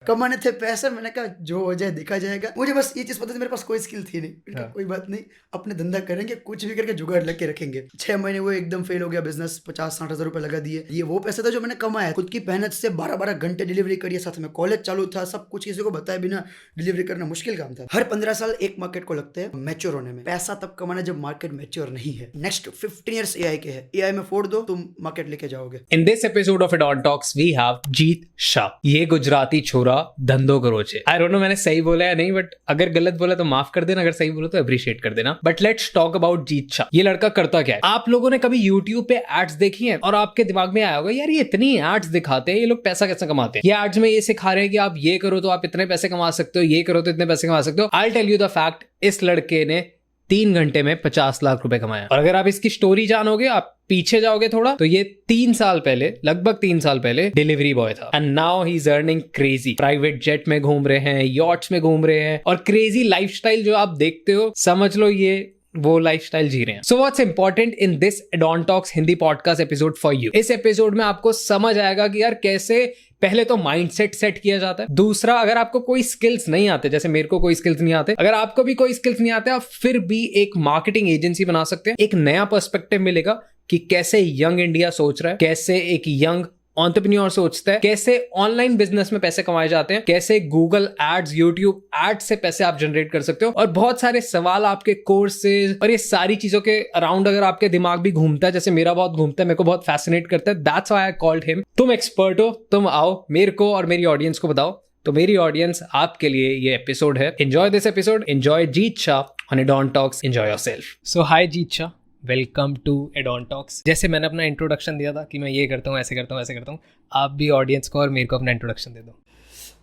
कमाने थे पैसे, मैंने कहा जो हो जाए देखा जाएगा। मुझे बस ये चीज़ पता थी, मेरे पास कोई स्किल थी नहीं। मैंने कहा हाँ। कोई बात नहीं, अपने धंधा करेंगे, कुछ भी करके जुगाड़ लग के रखेंगे। 6 महीने वो एकदम फेल हो गया बिजनेस, 50-60 हज़ार रुपए लगा दिए। ये वो पैसा था जो मैंने कमाया, खुद की मेहनत से 12-12 घंटे डिलीवरी करी है, साथ में कॉलेज चालू था, सब कुछ किसी को बताए बिना डिलीवरी करना मुश्किल काम था। हर 15 साल एक मार्केट को लगते हैं मैच्योर होने में। पैसा तब कमाना जब मार्केट मैच्योर नहीं है। नेक्स्ट 15 ईयर्स एआई के है, एआई में फोड़ दो, तुम मार्केट लेके जाओगे। In this episode of Adon Talks, we have जीत शाह। ये गुजराती छोरा धंधो करोचे। I don't know मैंने सही बोला है नहीं, बट अगर गलत बोला तो माफ कर देना, अगर सही बोला तो अप्रिशिएट कर देना। बट लेट्स टॉक अबाउट जीत शाह। ये लड़का करता क्या है? आप लोगों ने कभी YouTube पे एड्स देखी हैं और आपके दिमाग में आया होगा यार ये इतनी एड्स दिखाते हैं, ये लोग पैसा कैसे कमाते हैं? ये एड्स में ये सिखा रहे हैं कि आप ये करो तो आप इतने पैसे कमा सकते हो, ये करो तो इतने पैसे कमा सकते हो। I'll tell you the fact, इस लड़के ने 3 घंटे में 50 लाख रुपए कमाया। और अगर आप इसकी स्टोरी जानोगे, आप पीछे जाओगे थोड़ा, तो ये 3 साल पहले, लगभग 3 साल पहले डिलीवरी बॉय था। And now he is earning crazy. Private jet में घूम रहे हैं, यॉट्स में घूम रहे हैं, और क्रेजी लाइफस्टाइल जो आप देखते हो, समझ लो ये वो लाइफस्टाइल जी रहे हैं। So what's important in this add-on talks Hindi podcast episode for you? इस एपिसोड में आपको समझ आएगा कि यार कैसे पहले तो माइंडसेट सेट किया जाता है। दूसरा, अगर आपको कोई स्किल्स नहीं आते, जैसे मेरे को कोई स्किल्स नहीं आते, अगर आपको भी कोई स्किल्स नहीं आते, आप फिर भी एक मार्केटिंग एजेंसी बना सकते हैं। एक नया पर्सपेक्टिव मिलेगा कि कैसे यंग इंडिया सोच रहा है, कैसे एक यंग एंटरप्रेन्योर सोचता है, कैसे ऑनलाइन बिजनेस में पैसे कमाए जाते हैं, कैसे गूगल एड्स, यूट्यूब एड्स से पैसे आप जनरेट कर सकते हो, और बहुत सारे सवाल आपके कोर्सेज और ये सारी चीजों के अराउंड अगर आपके दिमाग भी घूमता है, जैसे मेरा बहुत घूमता है, मेरे को बहुत फैसिनेट करता है, that's why I called him. तुम एक्सपर्ट हो, तुम आओ, मेरे को और मेरी ऑडियंस को बताओ। तो मेरी ऑडियंस, आपके लिए ये एपिसोड है। Enjoy this episode, enjoy Jeet Shah on Addon Talks, enjoy yourself. So hi Jeet Shah, welcome to Addon Talks. जैसे मैंने अपना इंट्रोडक्शन दिया था कि मैं ये करता हूँ, ऐसे करता हूँ, ऐसे करता हूँ, आप भी ऑडियंस को और मेरे को अपना इंट्रोडक्शन दे दो।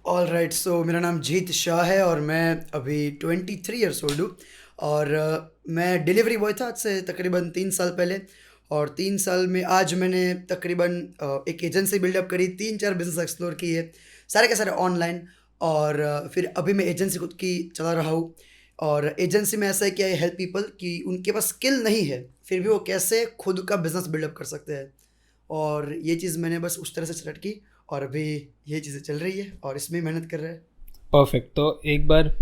ऑल राइट, सो मेरा नाम जीत शाह है और मैं अभी 23 ईयर्स ओल्ड हूँ। और मैं डिलीवरी बॉय था आज से तकरीबन 3 साल पहले। और 3 साल में आज मैंने तकरीबन एक एजेंसी बिल्डअप करी, 3-4 बिजनेस एक्सप्लोर किए, सारे के सारे ऑनलाइन। और फिर अभी मैं एजेंसी खुद की चला रहा हूँ। और एजेंसी में ऐसा है कि आई हेल्प पीपल कि उनके पास स्किल नहीं है, फिर भी वो कैसे खुद का बिजनेस बिल्डअप कर सकते हैं। और ये चीज़ मैंने बस उस तरह से स्टार्ट की और अभी ये चीज़ें चल रही है और इसमें मेहनत कर रहे हैं। परफेक्ट। तो एक बार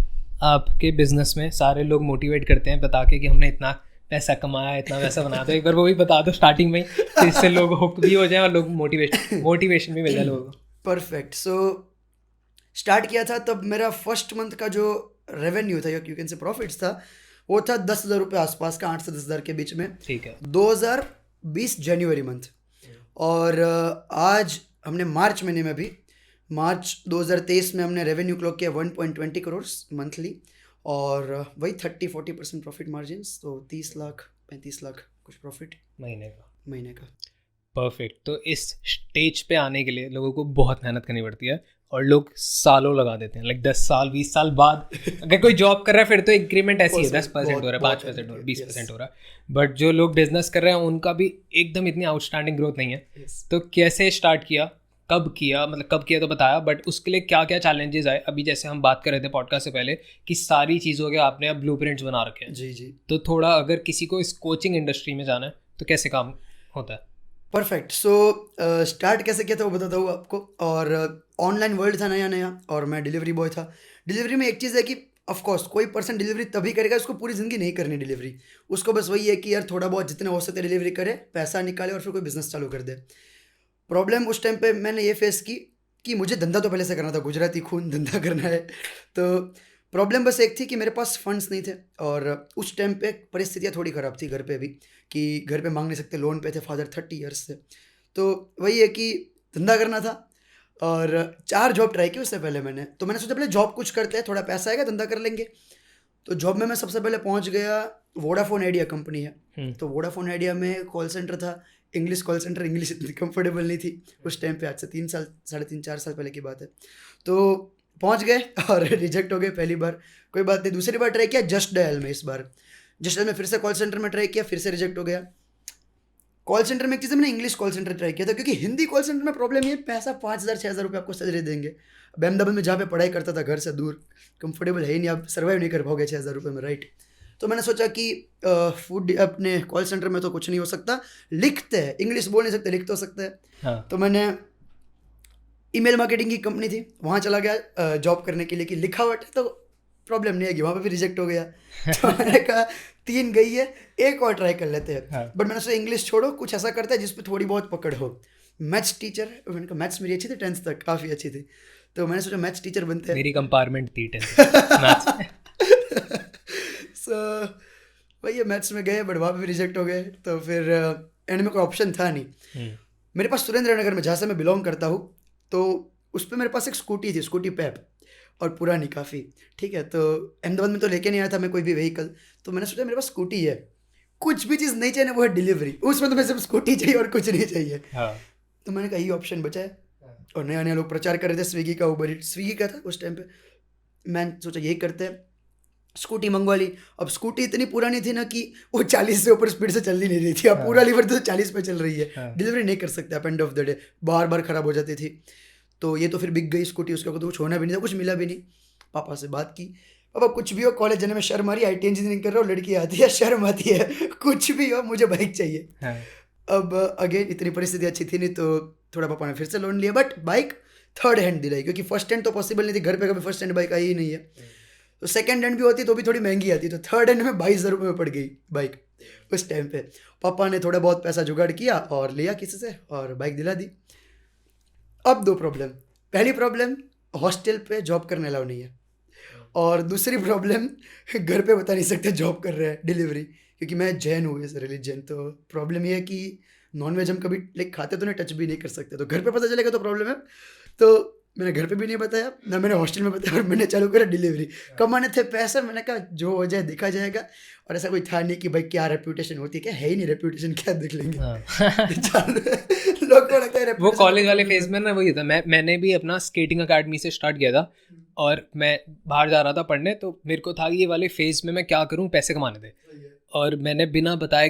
आपके बिजनेस में सारे लोग मोटिवेट करते हैं बता के कि हमने इतना पैसा कमाया, इतना पैसा बनाया, तो एक बार वो भी बता दो स्टार्टिंग में, तो इससे लोग हुक भी हो जाए और लोग मोटिवेशन भी मिल जाए लोगों को। परफेक्ट। सो स्टार्ट किया था तब मेरा फर्स्ट मंथ का जो रेवेन्यू था, यू कैन से प्रॉफिट्स था, वो था 10,000 रुपये आसपास का, 8 से 10,000 के बीच में। ठीक है। 2020 जनवरी मंथ। और आज हमने मार्च महीने में भी, मार्च 2023 में हमने रेवेन्यू क्लॉक किया 1.20 करोड़ मंथली। और वही 30-40% प्रॉफिट मार्जिन्स, तो 30 लाख 35 लाख कुछ प्रॉफिट महीने का। परफेक्ट। तो इस स्टेज पे आने के लिए लोगों को बहुत मेहनत करनी पड़ती है और लोग सालों लगा देते हैं, लाइक 10 साल 20 साल बाद अगर कोई जॉब कर रहा है फिर तो इंक्रीमेंट ऐसी है 10% हो रहा है, 5% हो रहा है, 20% हो रहा है। बट जो लोग बिजनेस कर रहे हैं उनका भी एकदम इतनी आउटस्टैंडिंग ग्रोथ नहीं है। तो कैसे स्टार्ट किया, कब किया, मतलब कब किया तो बताया, बट उसके लिए क्या क्या चैलेंजेस आए? अभी जैसे हम बात कर रहे थे पॉडकास्ट से पहले कि सारी चीज़ों के आपने अब ब्लूप्रिंट्स बना रखे हैं। जी जी। तो थोड़ा अगर किसी को इस कोचिंग इंडस्ट्री में जाना है तो कैसे काम होता है? परफेक्ट। सो स्टार्ट कैसे किया था वो बताता हूँ आपको। और ऑनलाइन वर्ल्ड था नया नया और मैं डिलीवरी बॉय था। डिलीवरी में एक चीज़ है कि ऑफकोर्स कोई पर्सन डिलीवरी तभी करेगा, उसको पूरी ज़िंदगी नहीं करनी डिलीवरी। उसको बस वही है कि यार थोड़ा बहुत जितना हो सकता है डिलीवरी करे, पैसा निकाले और फिर कोई बिजनेस चालू कर दे। प्रॉब्लम उस टाइम पे मैंने ये फेस की कि मुझे धंधा तो पहले से करना था, गुजराती खून, धंधा करना है। तो प्रॉब्लम बस एक थी कि मेरे पास फंड्स नहीं थे। और उस टाइम पे परिस्थितियाँ थोड़ी ख़राब थी घर पे भी, कि घर पे मांग नहीं सकते, लोन पे थे फादर 30 ईयर्स से। तो वही है कि धंधा करना था और 4 जॉब ट्राई की उससे पहले मैंने। तो मैंने सोचा पहले जॉब कुछ करते हैं, थोड़ा पैसा आएगा, धंधा कर लेंगे। तो जॉब में मैं सबसे पहले पहुंच गया, वोडाफोन आइडिया कंपनी है। तो वोडाफोन आइडिया में कॉल सेंटर था, इंग्लिश कॉल सेंटर, इंग्लिश इतनी कंफर्टेबल नहीं थी उस टाइम पे, आज से 3 साल 3.5-4 साल पहले की बात है। तो पहुंच गए और रिजेक्ट हो गए पहली बार, कोई बात नहीं। दूसरी बार ट्राई किया जस्ट डायल में, इस बार जस्ट डायल में फिर से कॉल सेंटर में ट्राई किया, फिर से रिजेक्ट हो गया। कॉल सेंटर में एक चीज़ मैंने इंग्लिश कॉल सेंटर ट्राई किया था, क्योंकि हिंदी कॉल सेंटर में प्रॉब्लम ये, पैसा 5,000-6,000 रुपये आपको सैलरी देंगे। अब अहमदाबाद में जहाँ पे पढ़ाई करता था घर से दूर, कंफर्टेबल है ही नहीं, आप सर्वाइव नहीं कर पाओगे 6,000 रुपये में, राइट। तो मैंने सोचा कि फूड अपने कॉल सेंटर में तो कुछ नहीं हो सकता, लिखते हैं, इंग्लिश बोल नहीं सकते, लिख तो सकते हैं। हाँ। तो मैंने ईमेल मार्केटिंग की कंपनी थी, वहाँ चला गया जॉब करने के लिए कि लिखावट है तो प्रॉब्लम नहीं आएगी, वहाँ पे भी रिजेक्ट हो गया। तो मैंने कहा 3 गई है, एक और ट्राई कर लेते हैं। हाँ। बट मैंने सोचा इंग्लिश छोड़ो, कुछ ऐसा करता है जिसपे थोड़ी बहुत पकड़ हो। मैथ्स टीचर, मैंने कहा मैथ्स मेरी अच्छी थी 10th तक, काफ़ी अच्छी थी, तो मैंने सोचा मैथ्स टीचर बनते हैं। मेरी कंपार्टमेंट थी 10th मैथ्स में। सो वही है, मैथ्स में गए बट वहाँ पे भी रिजेक्ट हो गए। तो फिर एंड में कोई ऑप्शन था नहीं। मेरे पास सुरेंद्र नगर में, जहाँ से मैं बिलोंग करता हूँ, तो उस पर मेरे पास एक स्कूटी थी, स्कूटी पेप, और पुरानी काफ़ी, ठीक है। तो अहमदाबाद में तो लेके नहीं आया था मैं कोई भी व्हीकल, तो मैंने सोचा मेरे पास स्कूटी है, कुछ भी चीज़ नहीं चाहिए ना, वो है डिलीवरी, उसमें तो मैं सिर्फ स्कूटी चाहिए और कुछ नहीं चाहिए। हाँ। तो मैंने कहा यही ऑप्शन बचा है। और नया नया लोग प्रचार कर रहे थे स्विगी का, उबर ईट्स, स्विगी का था उस टाइम पे। मैंने सोचा यही करते हैं, स्कूटी मंगवा ली। अब स्कूटी इतनी पुरानी थी ना कि वो 40 से ऊपर स्पीड से चल ही नहीं रही थी। अब पूरा लीवर तो 40 पे चल रही है, डिलीवरी नहीं कर सकते आप एंड ऑफ द डे, बार बार ख़राब हो जाती थी। तो ये तो फिर बिक गई स्कूटी, उसका तो कुछ होना भी नहीं था, कुछ मिला भी नहीं। पापा से बात की, पापा कुछ भी हो, कॉलेज जाने में शर्म आ रही, IT इंजीनियरिंग कर रहा हूँ, लड़की आती है, शर्म आती है, कुछ भी हो मुझे बाइक चाहिए। अब अगेन इतनी परिस्थिति अच्छी थी नहीं, तो थोड़ा पापा ने फिर से लोन लिया, बट बाइक 3rd हैंड दिलाई, क्योंकि फर्स्ट हैंड तो पॉसिबल नहीं थी, घर पे कभी फर्स्ट हैंड बाइक आई ही नहीं है। तो सेकंड हैंड भी होती तो भी थोड़ी महंगी आती, तो 3rd हैंड में 22,000 रुपये में पड़ गई बाइक उस टाइम पे। पापा ने थोड़ा बहुत पैसा जुगाड़ किया और लिया किसी से और बाइक दिला दी। अब 2 प्रॉब्लम, पहली प्रॉब्लम हॉस्टल पे जॉब करने अलाउ नहीं है, और दूसरी प्रॉब्लम घर पे बता नहीं सकते जॉब कर रहे हैं डिलीवरी, क्योंकि मैं जैन हूँ एज रिलीजन। तो प्रॉब्लम ये है कि नॉनवेज हम कभी लाइक खाते तो नहीं, टच भी नहीं कर सकते, तो घर पे पता चलेगा तो प्रॉब्लम है। तो मैंने घर पे भी नहीं बताया, ना मैंने हॉस्टल में बताया, और मैंने चालू करा डिलीवरी। कमाने थे पैसे, मैंने कहा जो हो जाए देखा जाएगा, और ऐसा कोई था नहीं कि भाई क्या रेप्यूटेशन होती है, क्या है ही नहीं रेप्यूटेशन, क्या देख लेंगे। लोग को लगता है वो कॉलेज वाले फेज में ना वही था। मैंने भी अपना स्केटिंग अकेडमी से स्टार्ट किया था, और मैं बाहर जा रहा था पढ़ने, तो मेरे को था कि ये वाले फेज में मैं क्या करूँ, पैसे कमाने थे। और मैंने बिना बताए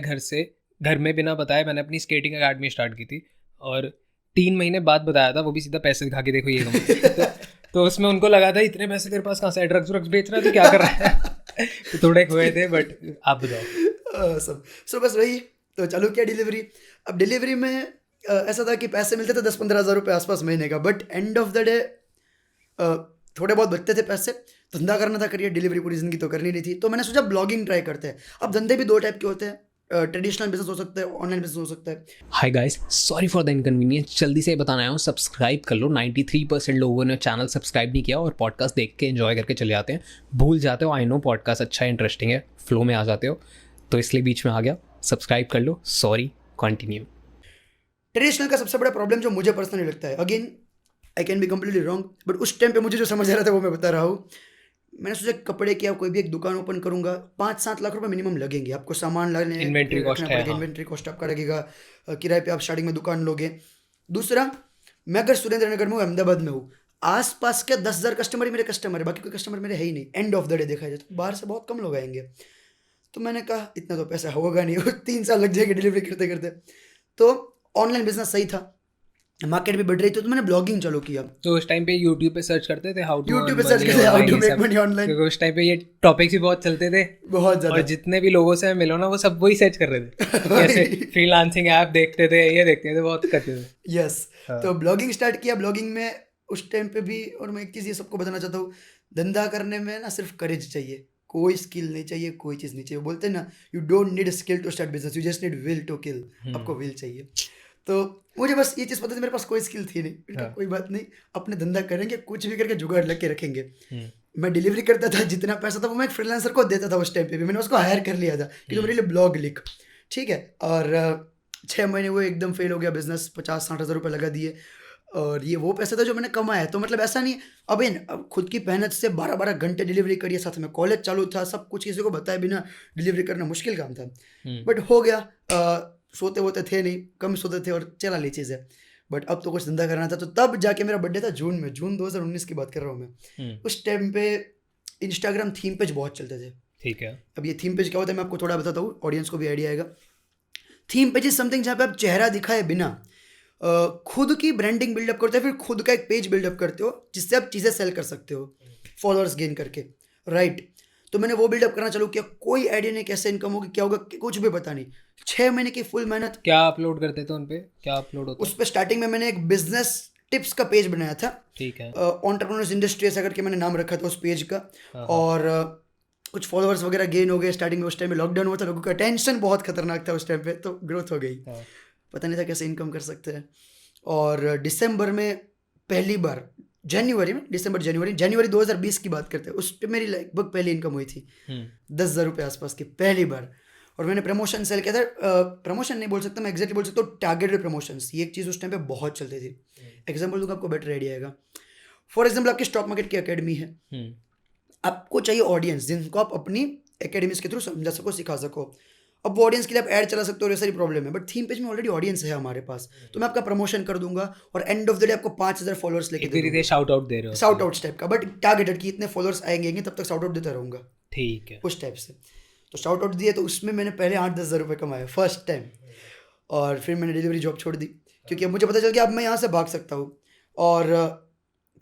घर में बिना बताए मैंने अपनी स्केटिंग अकेडमी स्टार्ट की थी, और 3 महीने बाद बताया था, वो भी सीधा पैसे दिखा के देखो ये कमाए। तो उसमें उनको लगा था इतने पैसे तेरे पास कहाँ से, ड्रग्स बेच रहा है तो क्या कर रहा है। तो थोड़े हुए थे, बट आप बताओ। सब सो बस वही, तो चालू किया डिलीवरी। अब डिलीवरी में ऐसा था कि पैसे मिलते थे 10-15 हज़ार रुपये आसपास महीने का, but end of the day थोड़े बहुत बचते थे पैसे, धंधा करना था, करिए, डिलीवरी पूरी ज़िंदगी तो करनी नहीं थी। तो मैंने सोचा ब्लॉगिंग ट्राई करते हैं। अब धंधे भी 2 टाइप के होते हैं, ट्रेडिशनल बिजनेस हो सकता है, ऑनलाइन बिजनेस हो सकता है। Hi guys, sorry for the inconvenience, जल्दी से बताना आया हूँ, सब्सक्राइब कर लो। 93% लोगों ने चैनल सब्सक्राइब नहीं किया और पॉडकास्ट देख के एंजॉय करके चले जाते हैं, भूल जाते हो। आई नो पॉडकास्ट अच्छा है, इंटरेस्टिंग है, फ्लो में आ जाते हो, तो इसलिए बीच में आ गया। सब्सक्राइब कर लो, सॉरी, कंटिन्यू। ट्रेडिशनल का सबसे बड़ा प्रॉब्लम जो मुझे पर्सनली लगता है, again I can be completely wrong, but उस टाइम पे मुझे जो समझ आ रहा था वो मैं बता रहा हूँ। मैंने सोचा कपड़े की या कोई भी एक दुकान ओपन करूंगा, 5-7 लाख रुपए मिनिमम लगेंगे आपको, सामान लाने, इन्वेंट्री कॉस्ट है, इन्वेंट्री कॉस्ट आपका लगेगा, किराए पे आप स्टार्टिंग में दुकान लोगे। दूसरा, मैं अगर सुरेंद्र नगर में हूँ, अहमदाबाद में हूँ, आसपास के 10,000 कस्टमर ही मेरे कस्टमर है, बाकी कोई कस्टमर मेरे है ही नहीं। एंड ऑफ द डे देखा जाए तो बाहर से बहुत कम लोग आएंगे। तो मैंने कहा इतना तो पैसा होगा नहीं, 3 साल लग जाएंगे डिलीवरी करते करते। तो ऑनलाइन बिजनेस सही था, मार्केट भी बढ़ रही थी, तो मैंने ब्लॉगिंग चालू किया। तो उस टाइम पे यूट्यूब पे सर्च करते थे हाउ टू यूट्यूब पे सर्च करते how to make money online, क्योंकि उस टाइम पे ये टॉपिक्स भी बहुत चलते थे, बहुत ज़्यादा। और जितने भी लोगों से मिलो ना, वो सब वही सर्च कर रहे थे, जैसे फ्रीलांसिंग ऐप देखते थे, ये देखते थे, बहुत करते थे। यस, तो ब्लॉगिंग स्टार्ट किया। ब्लॉगिंग में उस टाइम पे भी, और मैं एक चीज़ ये सबको बताना चाहता हूँ, धंधा करने में ना सिर्फ करेज चाहिए, कोई स्किल नहीं चाहिए, कोई चीज़ नहीं चाहिए। बोलते हैं ना, you don't need skill to start business, you just need will to kill. आपको विल चाहिए। तो मुझे बस ये चीज़ पता थी, मेरे पास कोई स्किल थी नहीं। कोई बात नहीं, अपने धंधा करेंगे, कुछ भी करके जुगाड़ लग के रखेंगे। मैं डिलीवरी करता था, जितना पैसा था वो मैं एक फ्रीलांसर को देता था। उस टाइम पे भी मैंने उसको हायर कर लिया था कि तुम मेरे लिए ब्लॉग लिख, ठीक है। और 6 महीने वो एकदम फेल हो गया बिजनेस, 50-60 हज़ार रुपये लगा दिए, और ये वो पैसा था जो मैंने कमाया। तो मतलब ऐसा नहीं, अब खुद की मेहनत से 12-12 घंटे डिलीवरी करिए, साथ में कॉलेज चालू था, सब कुछ किसी को बताए बिना डिलीवरी करना मुश्किल काम था, बट हो गया। सोते वोते थे नहीं, कम सोते थे, और चला ली चीज़ें। बट अब तो कुछ धंधा करना था। तो तब जाके मेरा बर्थडे था जून में, जून 2019 की बात कर रहा हूँ मैं। उस टाइम पे इंस्टाग्राम थीम पेज बहुत चलते थे, ठीक है। अब ये थीम पेज क्या होता है मैं आपको थोड़ा बताता हूँ, ऑडियंस को भी आइडिया आएगा। थीम पेज इज समथिंग जहाँ पे आप चेहरा दिखाए बिना खुद की ब्रांडिंग बिल्डअप करते हो, फिर खुद का एक पेज बिल्डअप करते हो जिससे आप चीज़ें सेल कर सकते हो, फॉलोअर्स गेन करके, राइट। तो मैंने वो बिल्डअप करना चालू किया। कोई आइडिया नहीं कैसे इनकम होगी, क्या होगा, कुछ भी पता नहीं। 6 महीने की फुल मेहनत। क्या अपलोड करते थे उन पे, क्या अपलोड होता? उस पर स्टार्टिंग में मैंने एक बिजनेस टिप्स का पेज बनाया था, ठीक है। एंटरप्रेन्योर्स इंडस्ट्री ऐसा करके मैंने नाम रखा था उस पेज का। हाँ। और कुछ फॉलोअर्स वगैरह गेन हो गए स्टार्टिंग में। उस टाइम में लॉकडाउन हुआ था, लोगों का टेंशन बहुत खतरनाक था उस टाइम पे, तो ग्रोथ हो गई। हाँ। पता नहीं था कैसे इनकम कर सकते हैं। और दिसंबर में पहली बार, जनवरी 2020 की बात करते हैं, उस टाइम मेरी लगभग पहली इनकम हुई थी 10,000 रुपये आसपास की पहली बार। और मैंने प्रमोशन सेल किया था। प्रमोशन नहीं बोल सकता मैं, एग्जैक्टली बोल सकता हूँ टारगेटेड प्रमोशंस। ये एक चीज़ उस टाइम पे बहुत चलती थी। एग्जाम्पल दूंगा आपको, बेटर आइडिया आएगा। फॉर एग्जाम्पल आपकी स्टॉक मार्केट की अकेडमी है, आपको चाहिए ऑडियंस जिनको आप अपनी एकेडमीज के थ्रू समझा सको, सिखा सको। अब वो ऑडियंस के लिए आप ऐड चला सकते हो, ये सारी प्रॉब्लम है, बट थीम पेज में ऑलरेडी ऑडियंस है हमारे पास, तो मैं आपका प्रमोशन कर दूंगा और एंड ऑफ द डे आपको 5,000 फॉलोअर्स लेके दे दूंगा। शाउट आउट दे रहे हो? शाउट आउट टाइप का, बट टारगेटेड कि इतने फॉलोअर्स आएंगे तब तक शाउट आउट देता रहूंगा, ठीक है। उस टाइप से। तो शाउट आउट दिए, तो उसमें मैंने पहले 8-10 हज़ार रुपये कमाए फर्स्ट टाइम। और फिर मैंने डिलीवरी जॉब छोड़ दी, क्योंकि अब मुझे पता चल गया अब मैं यहाँ से भाग सकता हूँ। और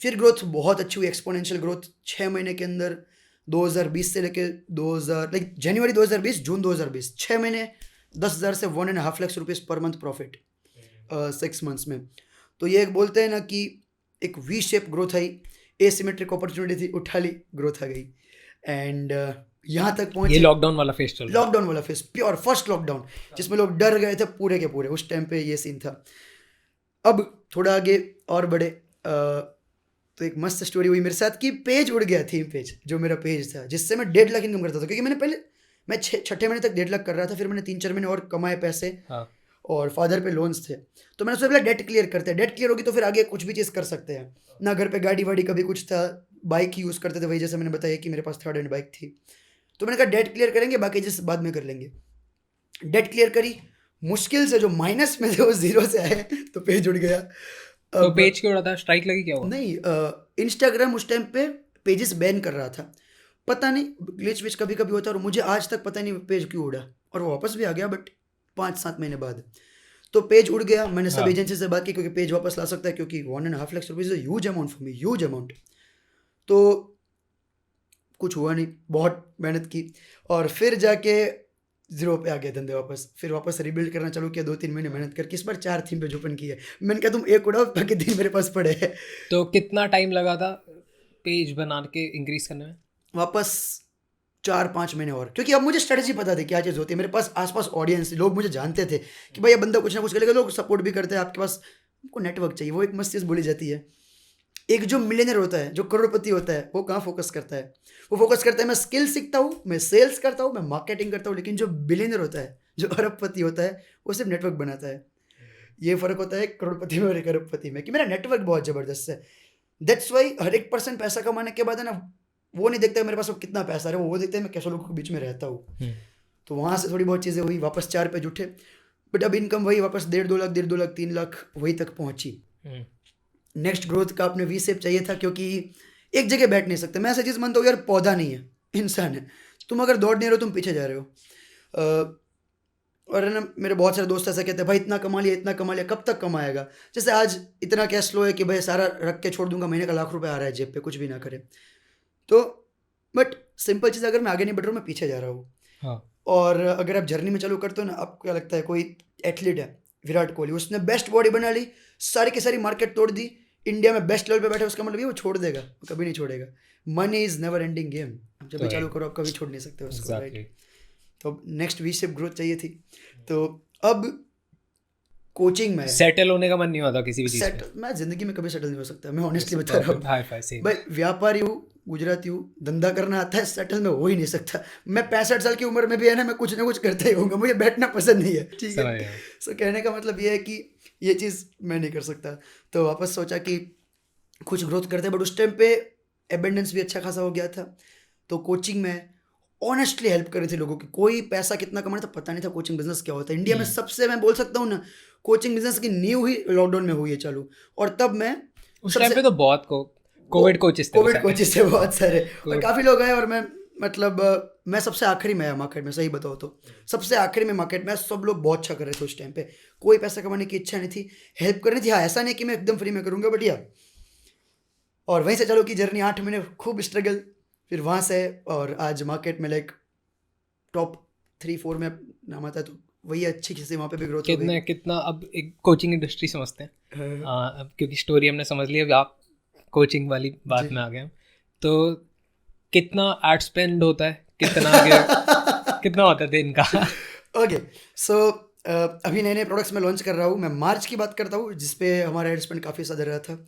फिर ग्रोथ बहुत अच्छी हुई, एक्सपोनेंशियल ग्रोथ। 6 महीने के अंदर 2020 से लेके 2000 लाइक जनवरी 2020 जून 2020 6 महीने 10,000 से 1.5 lakh rupees per month profit 6 months में। तो ये एक बोलते हैं ना कि एक वी शेप ग्रोथ आई, एसिमेट्रिक अपॉर्चुनिटी थी, उठा ली, ग्रोथ आ गई। एंड यहाँ तक पहुँचे। ये लॉकडाउन वाला फेज चल रहा है? लॉकडाउन वाला फेज, प्योर फर्स्ट लॉकडाउन, जिसमें लोग डर गए थे पूरे के पूरे, उस टाइम पे ये सीन था। अब थोड़ा आगे और बढ़े, तो एक मस्त स्टोरी हुई मेरे साथ कि पेज उड़ गया, थीम पेज जो मेरा पेज था, जिससे मैं 1.5 लाख इनकम करता था। क्योंकि मैंने पहले मैं छठे महीने तक 1.5 लाख कर रहा था, फिर मैंने 3-4 महीने और कमाए पैसे। हाँ। और फादर पे लोन्स थे, तो मैंने सोचा डेट क्लियर करते हैं, डेट क्लियर होगी तो फिर आगे कुछ भी चीज़ कर सकते हैं ना। घर पे गाड़ी वाड़ी कभी कुछ था, बाइक यूज़ करते थे, वही जैसे मैंने बताया कि मेरे पास 3rd हैंड बाइक थी। तो मैंने कहा डेट क्लियर करेंगे, बाकी चीज़ बाद में कर लेंगे। डेट क्लियर करी, मुश्किल से जो माइनस में थे वो 0 से आए, तो पेज उड़ गया। तो पेज क्यों उड़ा था? स्ट्राइक लगी क्या हुआ? नहीं, इंस्टाग्राम उस टाइम पे पेजेस बैन कर रहा था, पता नहीं ग्लिच विच कभी कभी होता है। और मुझे आज तक पता नहीं पेज क्यों उड़ा, और वो वापस भी आ गया, बट 5-7 महीने बाद तो पेज उड़ गया। मैंने सब एजेंसी से बात की, क्योंकि पेज वापस ला सकता है, क्योंकि 1.5 lakh rupees huge amount for me, huge amount. तो कुछ हुआ नहीं, बहुत मेहनत की, और फिर जाके 0 पे आ गए धंधे वापस। फिर वापस रिबिल्ड करना चालू किया, 2-3 महीने मेहनत करके इस बार 4 थीम पेज ओपन किए। मैंने कहा तुम एक उड़ाओ, बाकी 3 मेरे पास पड़े हैं। तो कितना टाइम लगा था पेज बना के इंक्रीज करने में? वापस 4-5 महीने और, क्योंकि अब मुझे स्ट्रेटजी पता थी क्या चीज़ होती है। मेरे पास आसपास ऑडियंस, लोग मुझे जानते थे कि भाई ये बंदा कुछ ना कुछ करेगा, लोग सपोर्ट भी करते हैं। आपके पास आपको नेटवर्क चाहिए, वो एक मस्त चीज़ बोली जाती है। एक जो मिलियनर होता है, जो करोड़पति होता है, वो कहाँ फोकस करता है? वो फोकस करता है मैं स्किल सीखता हूँ, मैं सेल्स करता हूँ, मैं मार्केटिंग करता हूँ। लेकिन जो बिलियनर होता है, जो अरबपति होता है, वो सिर्फ नेटवर्क बनाता है। ये फ़र्क होता है करोड़पति में और एक अरबपति में, कि मेरा नेटवर्क बहुत ज़बरदस्त है। दैट्स वाई हर एक पर्सन पैसा कमाने के बाद है ना, वो नहीं देखता है मेरे पास अब कितना पैसा है, वो देखते हैं मैं कैसे लोगों के बीच में रहता हूँ। तो वहाँ से थोड़ी बहुत चीज़ें हुई, वापस 4 पे जुटे। बट अब इनकम वही वापस 1.5-2 लाख, 1.5-2 लाख, 3 लाख वही तक पहुँची। नेक्स्ट ग्रोथ का आपने वी शेप चाहिए था, क्योंकि एक जगह बैठ नहीं सकते। मैं ऐसा चीज़ मानता हूँ यार, पौधा नहीं है, इंसान है। तुम अगर दौड़ नहीं रहे हो, तुम पीछे जा रहे हो। और है ना, मेरे बहुत सारे दोस्त ऐसा कहते हैं भाई इतना कमा लिया, इतना कमा लिया, कब तक कमाएगा? जैसे आज इतना कैश फ्लो है कि भाई सारा रख के छोड़ दूंगा, महीने का 1 लाख रुपए आ रहा है जेब पे, कुछ भी ना करे तो। बट सिंपल चीज़, अगर मैं आगे नहीं बढ़ रहा हूँ, मैं पीछे जा रहा हूँ। हाँ। और अगर आप जर्नी में चालू करते हो ना, आपको क्या लगता है, कोई एथलीट है विराट कोहली, उसने बेस्ट बॉडी बना ली, सारी की सारी मार्केट तोड़ दी, इंडिया में बेस्ट लेवल पे बैठे, उसका मतलब ये वो छोड़ देगा? वो कभी नहीं छोड़ेगा। Money is never ending game, आप जब भी चालू करो आप कभी छोड़ नहीं सकते उसको, राइट? तो नेक्स्ट वी शेप ग्रोथ चाहिए थी। तो अब कोचिंग में सेटल होने का मन नहीं होता किसी भी चीज़ में? मैं जिंदगी में कभी सेटल नहीं हो सकता, मैं ऑनेस्टली बता रहा हूँ भाई। व्यापारी हूँ, गुजराती हूँ, धंधा करना आता है, सेटल में हो ही नहीं सकता। मैं 65 साल की उम्र में भी है ना, मैं कुछ ना कुछ करता ही होऊंगा, मुझे बैठना पसंद नहीं है, ठीक है? सो कहने का मतलब ये है कि ये चीज़ मैं नहीं कर सकता। तो वापस सोचा कि कुछ ग्रोथ करते, बट उस टाइम पे एबेंडेंस भी अच्छा खासा हो गया था। तो कोचिंग में ऑनेस्टली हेल्प कर रही थी लोगों की। कोई पैसा कितना कमाना था पता नहीं था, कोचिंग बिजनेस क्या होता है। इंडिया में सबसे, मैं बोल सकता हूँ ना, कोचिंग बिजनेस की नींव ही लॉकडाउन में हुई है चालू। और तब मैं उस टाइम पे तो बहुत कोविड कोचेस थे बहुत सारे, और काफ़ी लोग आए। और मैं मतलब मैं सबसे आखिरी में आया मार्केट में, सही बताओ तो सबसे आखिरी में मार्केट में। सब लोग बहुत अच्छा कर रहे थे उस टाइम पे, कोई पैसा कमाने की इच्छा नहीं थी, हेल्प करनी थी। हाँ, ऐसा नहीं कि मैं एकदम फ्री में करूँगा, बट या। और वहीं से चालू की जर्नी, 8 महीने खूब स्ट्रगल, फिर वहाँ से, और आज मार्केट में लाइक टॉप 3-4 में नाम आता है। तो वही अच्छी खासी वहाँ पे भी ग्रोथ हो गई। कितना अब एक कोचिंग इंडस्ट्री समझते हैं? अब क्योंकि स्टोरी हमने समझ ली, अब आप कोचिंग वाली बात जी। में आ गए हम। तो कितना एड स्पेंड होता है, कितना आगे कितना होता है दिन का? ओके, सो अभी नए नए प्रोडक्ट्स मैं लॉन्च कर रहा हूँ। मैं मार्च की बात करता हूँ जिस पे हमारा एड स्पेंड काफ़ी ज़्यादा रहा था।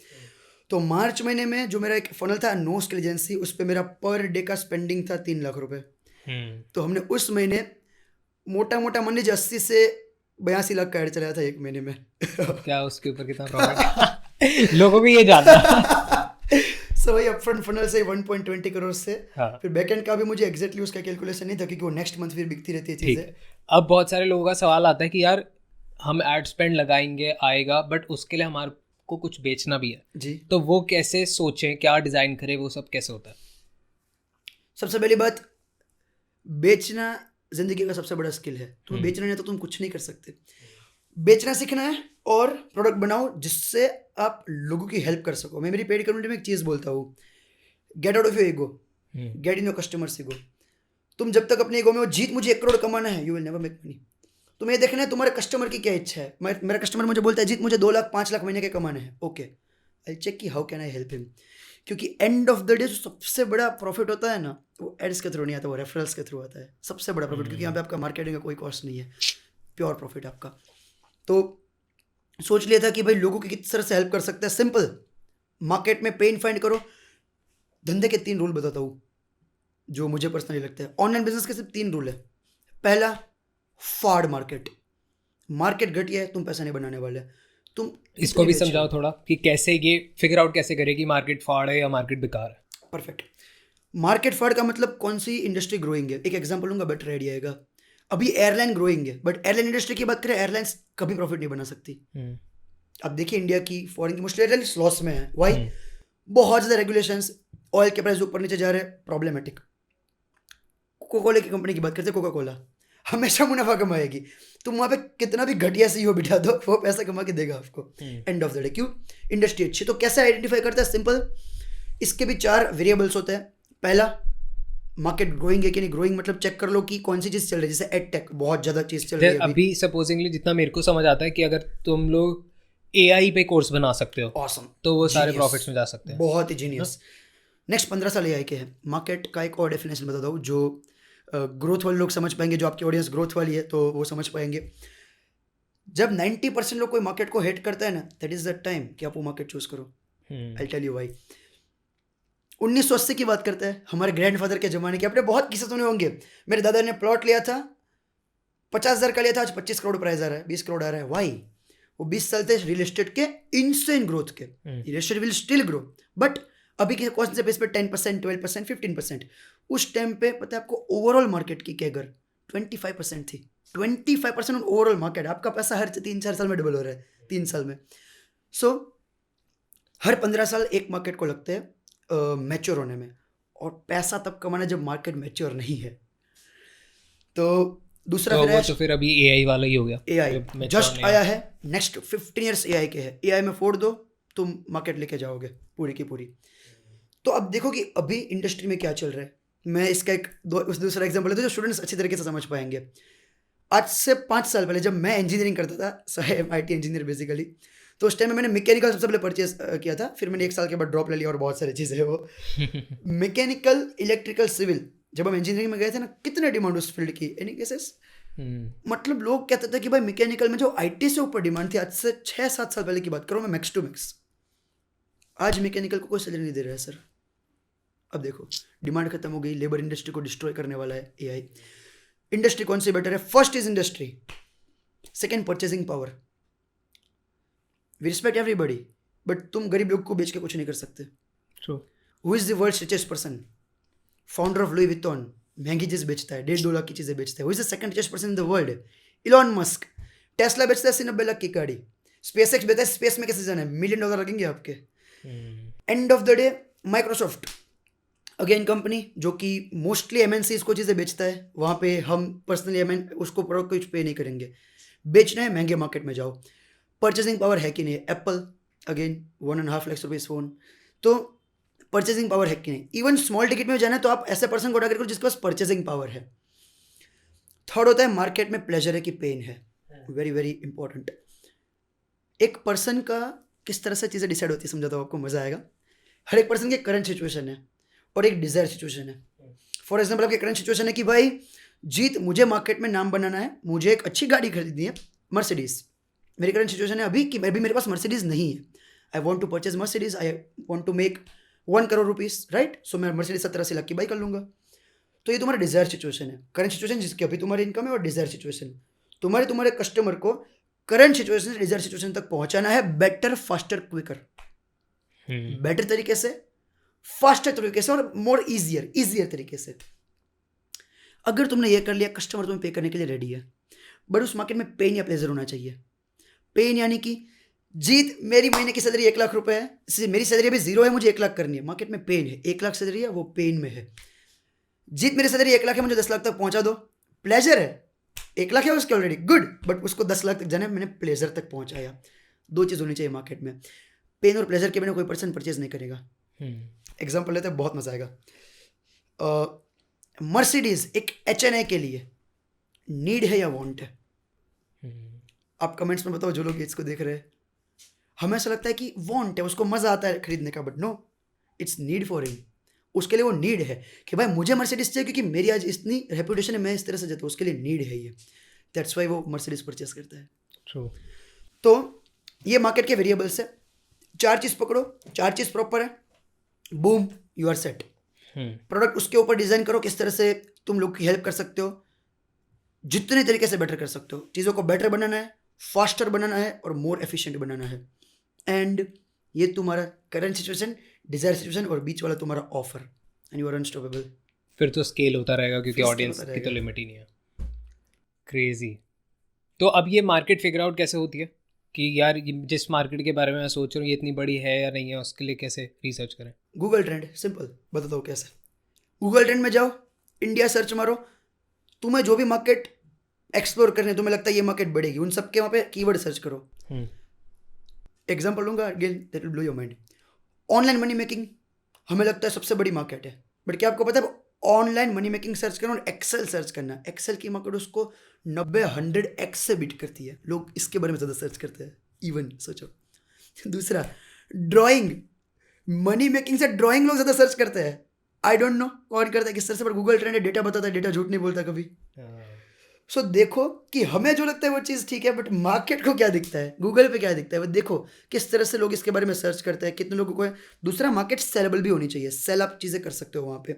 तो मार्च महीने में जो मेरा एक फनल था नो स्किल एजेंसी, उस पे मेरा पर डे का स्पेंडिंग था 3 लाख रुपए। तो हमने उस महीने मोटा मोटा मान लीजिए 80 से 82 लाख का एड चलाया था एक महीने में। तो क्या उसके ऊपर कितना प्रॉफिट? लोगों को ये जानना। सो वही अपफ्रंट फनल से 1.20 करोड़ से। हाँ, फिर बैकएंड का भी मुझे एग्जैक्टली उसका कैलकुलेशन नहीं था क्योंकि वो नेक्स्ट मंथ फिर बिकती रहती है ठीक चीज़ें। है। अब बहुत सारे लोगों का सवाल आता है कि यार हम एड स्पेंड लगाएंगे, आएगा, बट उसके लिए हमारे को कुछ बेचना भी है। जी, तो वो कैसे सोचें, क्या डिज़ाइन करें, वो सब कैसे होता है? सबसे पहली बात, बेचना जिंदगी का सबसे बड़ा स्किल है। तुम्हें हम्म। बेचना नहीं तो तुम कुछ नहीं कर सकते। बेचना सीखना है और प्रोडक्ट बनाओ जिससे आप लोगों की हेल्प कर सको। मैं मेरी पेड कम्युनिटी में एक चीज़ बोलता हूँ, get out of your ego, get in your customers ego. तुम जब तक अपने ईगो में हो जीत मुझे 1 करोड़ कमाना है, you will never make money. तुम्हें देखना है तुम्हारे कस्टमर की क्या इच्छा है। मेरा कस्टमर मुझे बोलता है जीत मुझे 2 लाख 5 लाख महीने के कमाने हैं, ओके आई चेक कि how can I help him. क्योंकि एंड ऑफ द डे जो सबसे बड़ा प्रॉफिट होता है ना, वो एड्स के थ्रू नहीं आता, वो रेफरल्स के थ्रू आता है सबसे बड़ा प्रॉफिट। क्योंकि यहाँ पे आपका मार्केटिंग का कोई कॉस्ट नहीं है, प्योर प्रॉफिट आपका। तो सोच लिया था कि भाई लोगों की किस तरह से हेल्प कर सकते हैं। सिंपल, मार्केट में पेन फाइंड करो। धंधे के 3 रूल बताता हूँ जो मुझे पर्सनली लगता है। ऑनलाइन बिजनेस के सिर्फ 3 रूल है। पहला, फाड़ मार्केट। मार्केट घटिया है, तुम पैसा नहीं बनाने वाले। तुम इसको कितने भी बेच रहे समझाओ हो? थोड़ा कि कैसे ये फिगर आउट कैसे करें कि मार्केट फाड़ है या मार्केट बेकार है। परफेक्ट। मार्केट फाड़ का मतलब कौन सी इंडस्ट्री ग्रोइंग है। एक एग्जांपल लूंगा, बेटर आइडिया आएगा। अभी एयरलाइन ग्रोइंग है, बट एयरलाइन इंडस्ट्री की बात करें, एयरलाइंस कभी प्रॉफिट नहीं बना सकती। अब देखिए इंडिया की, फॉरेन की मोस्टली एयरलाइंस लॉस में है। वाई? बहुत ज़्यादा रेगुलेशंस, ऑयल के प्राइस ऊपर नीचे जा रहे हैं, प्रॉब्लमेटिक। कोका कोला की कंपनी की बात करते हैं, कोका कोला हमेशा मुनाफा कमाएगी। तुम वहाँ पे कितना भी घटिया सीईओ बिठा दो, वो पैसा कमा के देगा आपको एंड ऑफ द डे। क्यों? इंडस्ट्री अच्छी। तो कैसे आइडेंटिफाई करता है? सिंपल, इसके भी 4 वेरिएबल्स होते हैं। पहला, मार्केट ग्रोइंग है कि नहीं। ग्रोइंग मतलब चेक कर लो कि कौन सी चीज़ चल रही है। जैसे एड टेक बहुत ज़्यादा चीज़ चल रही है अभी। अभी सपोजिंगली जितना मेरे को समझ आता है कि अगर तुम लोग एआई पे कोर्स बना सकते हो ऑसम, तो वो सारे Genius. प्रॉफिट्स में जा सकते हैं। बहुत ही जीनियस। नेक्स्ट 15 साल एआई के हैं। मार्केट का एक और डेफिनेशन बताता हूँ जो ग्रोथ वाले लोग समझ पाएंगे। जो आपकी ऑडियंस ग्रोथ वाली है तो वो समझ पाएंगे। जब 90% लोग कोई मार्केट को हेट करता है ना, दैट इज द टाइम कि आप वो मार्केट चूज करो। I tell you why. 1980 की बात करते हैं, हमारे ग्रैंडफादर के ज़माने के। आपने बहुत किस्से सुने होंगे। मेरे दादा ने प्लॉट लिया था, 50,000 का लिया था, आज 25 करोड़ प्राइस आ रहा है, 20 करोड़ आ रहा है। वाई? वो 20 साल थे रियल एस्टेट के इनसेन ग्रोथ के। Real estate will still grow, but अभी के कौन से बेस पे 10%, 12%, 15%। उस टाइम पे पता है आपको ओवरऑल मार्केट की कैगर 25% थी। 25% ओवरऑल मार्केट। आपका पैसा हर 3-4 साल में डबल हो रहा है, 3 साल में। सो हर 15 साल एक मार्केट को लगते हैं मैच्योर होने में, और पैसा तब कमाना जब मार्केट मैच्योर नहीं है। तो दूसरा तो फिर वो है तो फिर अभी एआई वाला ही हो गया। एआई। जब मैं जस्ट चाहने- आया है, नेक्स्ट 15 ईयर्स एआई के है। एआई में फोड़ दो, तुम मार्केट लेके जाओगे पूरी की पूरी। तो अब देखो कि अभी इंडस्ट्री में क्या चल रहा है। मैं इसका एक दूसरा एग्जांपल लेता हूं जो स्टूडेंट्स अच्छी तरीके से समझ पाएंगे। आज से 5 साल पहले जब मैं इंजीनियरिंग करता था, so I am IT engineer basically, तो उस टाइम में मैंने मैकेनिकल सबसे पहले परचेज किया था। फिर मैंने 1 साल के बाद ड्रॉप ले लिया और बहुत सारी चीज़ें हैं वो। मैकेनिकल, इलेक्ट्रिकल, सिविल, जब हम इंजीनियरिंग में गए थे ना, कितने डिमांड उस फील्ड की। एनी केसेस, मतलब लोग कहते थे कि भाई मैकेनिकल में जो आईटी से ऊपर डिमांड थी, आज से 6-7 साल पहले की बात करूँ मैं, मैक्स टू मैक्स। आज मैकेनिकल को कोई सैलरी नहीं दे रहा है सर। अब देखो, डिमांड खत्म हो गई, लेबर इंडस्ट्री को डिस्ट्रॉय करने वाला है एआई। इंडस्ट्री कौन सी बेटर है? First is industry, second purchasing power. We respect everybody, but तुम गरीब लोग को बेच के कुछ नहीं कर सकते। True. Who is the world's richest person? Founder of Louis Vuitton, महंगी चीज़ बेचता है, 1.5-2 लाख की चीज़ें बेचता है। Who is the second richest person in the world? Elon Musk. Tesla बेचता है 80-90 लाख की गाड़ी। स्पेस एक्स बेचता है, स्पेस में कैसे जाना है, $1 मिलियन लगेंगे आपके। End of the day Microsoft, again company जो कि मोस्टली एमएनसीज को चीज़ें बेचता है। वहाँ पे हम पर्सनली उसको प्रोडक्ट कुछ पे नहीं करेंगे। बेचना है, महंगे मार्केट में जाओ। परचेसिंग पावर है कि नहीं? Apple, again 1.5 lakh rupees phone. तो परचेसिंग पावर है कि नहीं? इवन स्मॉल टिकट में जाना है तो आप ऐसे पर्सन को टारगेट करो जिसके पास परचेसिंग पावर है। थर्ड होता है मार्केट में प्लेजर है कि पेन है। Very very important. एक पर्सन का किस तरह से चीज़ें डिसाइड होती है समझाता हूँ आपको, मज़ा आएगा। हर एक पर्सन की करंट सिचुएशन है और एक डिज़ायर सिचुएशन है। फॉर एग्जाम्पल आपकी करंट सिचुएशन है कि भाई जीत, मुझे मार्केट में नाम बनाना है, मुझे एक अच्छी गाड़ी खरीदनी है, मर्सिडीज़। मेरी करंट सिचुएशन है अभी कि अभी मेरे पास मर्सिडीज़ नहीं है। I want to purchase Mercedes, I want to make 1 crore rupees, right? So मैं मर्सिडीज़ 70-80 लाख की बाई कर लूँगा। तो ये तुम्हारा डिज़ायर सिचुएशन है, करंट सिचुएशन जिसकी अभी तुम्हारी इनकम है, और डिज़ायर सिचुएशन तुम्हारे कस्टमर को करंट सिचुएशन से डिज़ायर सिचुएशन तक पहुंचाना है बेटर, फास्टर, क्विकर। बेटर तरीके से, फास्टर तरीके से और मोर ईजियर तरीके से। अगर तुमने ये कर लिया, कस्टमर तुम्हें पे करने के लिए रेडी है, बट उस मार्केट में पेन या प्लेजर होना चाहिए। पेन यानी कि जीत, मेरी महीने की सैलरी 1 लाख रुपए है, मेरी सैलरी अभी 0 है, मुझे 1 लाख करनी है। मार्केट में पेन है, 1 लाख सैलरी है, वो पेन में है। जीत, मेरी सैलरी 1 लाख है, मुझे 10 लाख तक पहुंचा दो। प्लेजर है, 1 लाख है उसके ऑलरेडी, गुड, बट उसको 10 लाख तक जाने, मैंने प्लेजर तक पहुंचाया। 2 चीज़ होनी चाहिए मार्केट में। पेन और प्लेजर के बिना कोई पर्सन परचेज नहीं करेगा। एग्जाम्पल लेते हैं, बहुत मजा आएगा। मर्सिडीज एक HNA के लिए नीड है या वांट है? आप कमेंट्स में बताओ जो लोग इसको देख रहे हैं। हमें ऐसा लगता है कि वांट है, उसको मजा आता है खरीदने का, but no, it's need for him. उसके लिए वो नीड है कि भाई मुझे मर्सिडीज चाहिए क्योंकि मेरी आज इतनी रेपुटेशन है, मैं इस तरह से जाता हूँ, उसके लिए नीड है ये। दैट्स वाई वो मर्सिडीज परचेस करता है। ट्रू। तो ये मार्केट के वेरिएबल्स है। 4 चीज़ पकड़ो, 4 चीज़ प्रॉपर है, boom, you are set. Product उसके ऊपर डिज़ाइन करो, किस तरह से तुम लोग की हेल्प कर सकते हो, जितने तरीके से बेटर कर सकते हो। चीज़ों को बेटर बनाना है, फास्टर बनाना है और मोर एफिशिएंट बनाना है। एंड ये तुम्हारा करंट सिचुएशन, डिजायर सिचुएशन और बीच वाला तुम्हारा offer, and you are unstoppable. फिर तो स्केल होता रहेगा क्योंकि फिर scale ऑडियंस होता की तो रहेगा। लिमिट ही नहीं है। क्रेजी। तो अब ये मार्केट फिगर आउट कैसे होती है कि यार जिस मार्केट के बारे में मैं सोच रहा हूँ ये इतनी बड़ी है या नहीं है, उसके लिए कैसे रिसर्च करें? गूगल ट्रेंड, सिंपल बताता हूँ कैसे। गूगल ट्रेंड में जाओ, इंडिया सर्च मारो, तुम्हें जो भी मार्केट एक्सप्लोर करने तुम्हें लगता है ये मार्केट बढ़ेगी, उन सबके वहाँ पे कीवर्ड सर्च करो। एग्जाम्पल लूंगा, again that will blow your mind. Online money making हमें लगता है सबसे बड़ी मार्केट है, बट क्या आपको पता है ऑनलाइन मनी मेकिंग सर्च करना और एक्सेल सर्च करना, एक्सेल की मार्केट उसको 90-100x से बीट करती है। लोग इसके बारे में ज़्यादा सर्च करते हैं, इवन सोचो। दूसरा, ड्राइंग, मनी मेकिंग से ड्राइंग लोग ज़्यादा सर्च करते हैं। आई डोंट नो कौन करता है किस तरह से, पर गूगल ट्रेंड डेटा बताता है, डेटा झूठ नहीं बोलता कभी। सो देखो कि हमें जो लगता है वो चीज़ ठीक है, बट मार्केट को क्या दिखता है, गूगल पे क्या दिखता है, वो देखो किस तरह से लोग इसके बारे में सर्च करते हैं, कितने लोगों को है। दूसरा, मार्केट सेलेबल भी होनी चाहिए, सेल आप चीज़ें कर सकते हो वहाँ पे।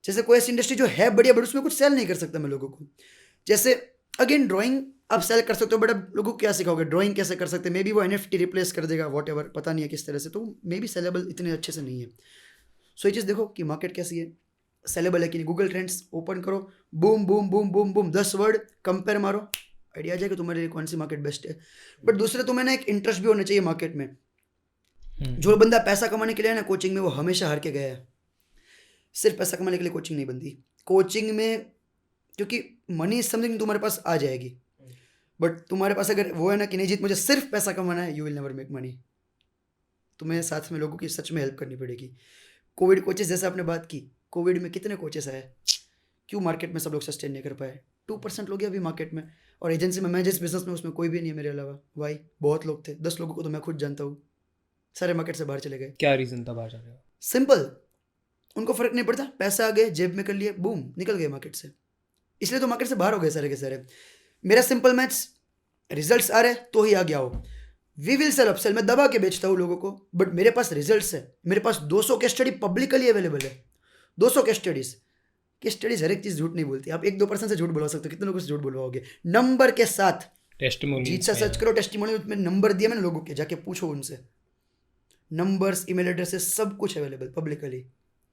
जैसे कोई ऐसी इंडस्ट्री जो है बढ़िया बट उसमें कुछ सेल नहीं कर सकता मैं लोगों को, जैसे अगेन ड्राइंग आप सेल कर सकते हो, बट अब लोगों को क्या सिखाओगे, ड्राइंग कैसे कर सकते हैं? मे बी वो NFT रिप्लेस कर देगा, वॉट एवर, पता नहीं है किस तरह से, तो मे बी सेलेबल इतने अच्छे से नहीं है। सो ये चीज़ देखो कि मार्केट कैसी है, सेलेबल है कि नहीं। गूगल ट्रेंड्स ओपन करो, boom boom boom boom boom, 10 word compare मारो, आइडिया आ जाएगा तुम्हारे लिए कौन सी मार्केट बेस्ट है। बट दूसरे तुम्हें ना एक इंटरेस्ट भी होना चाहिए मार्केट में। जो बंदा पैसा कमाने के लिए है ना कोचिंग में, वो हमेशा हार के गया है। सिर्फ पैसा कमाने के लिए कोचिंग नहीं बनती। कोचिंग में क्योंकि मनी इज समथिंग तुम्हारे पास आ जाएगी, बट तुम्हारे पास अगर वो है ना कि नहीं जीत मुझे सिर्फ पैसा कमाना है, you will never make money. तुम्हें साथ में लोगों की सच में हेल्प करनी पड़ेगी। कोविड कोचेस जैसे आपने बात की, कोविड में कितने कोचेस आए, क्यों मार्केट में सब लोग सस्टेन नहीं कर पाए? 2% लोग हैं अभी मार्केट में, और एजेंसी में मैं जिस बिजनेस में उसमें कोई भी नहीं है मेरे अलावा। वाई? बहुत लोग थे, 10 लोगों को तो मैं खुद जानता हूँ, सारे मार्केट से बाहर चले गए। क्या रीज़न था बाहर जाने का? सिंपल, उनको फर्क नहीं पड़ता, पैसा आ गए जेब में कर लिए, बूम निकल गए मार्केट से, इसलिए तो मार्केट से बाहर हो गए सारे के सारे। मेरा सिंपल मैथ्स, रिजल्ट्स आ रहे तो ही आ गया हो। वी विल सेल अपसेल, मैं दबा के बेचता हूँ लोगों को, बट मेरे पास रिजल्ट्स है, मेरे पास 200 केस स्टडी पब्लिकली अवेलेबल है। 200 केस स्टडीज हर एक चीज़ झूठ नहीं बोलती। आप 1-2% से झूठ बोलवा सकते हो, कितने लोगों से झूठ बोलवाओगे नंबर के साथ? जीत सा सर्च करो, टेस्टिमोनियल में नंबर दिया मैंने लोगों के, जाके पूछो उनसे, नंबर्स, ईमेल एड्रेसेस, सब कुछ available publicly,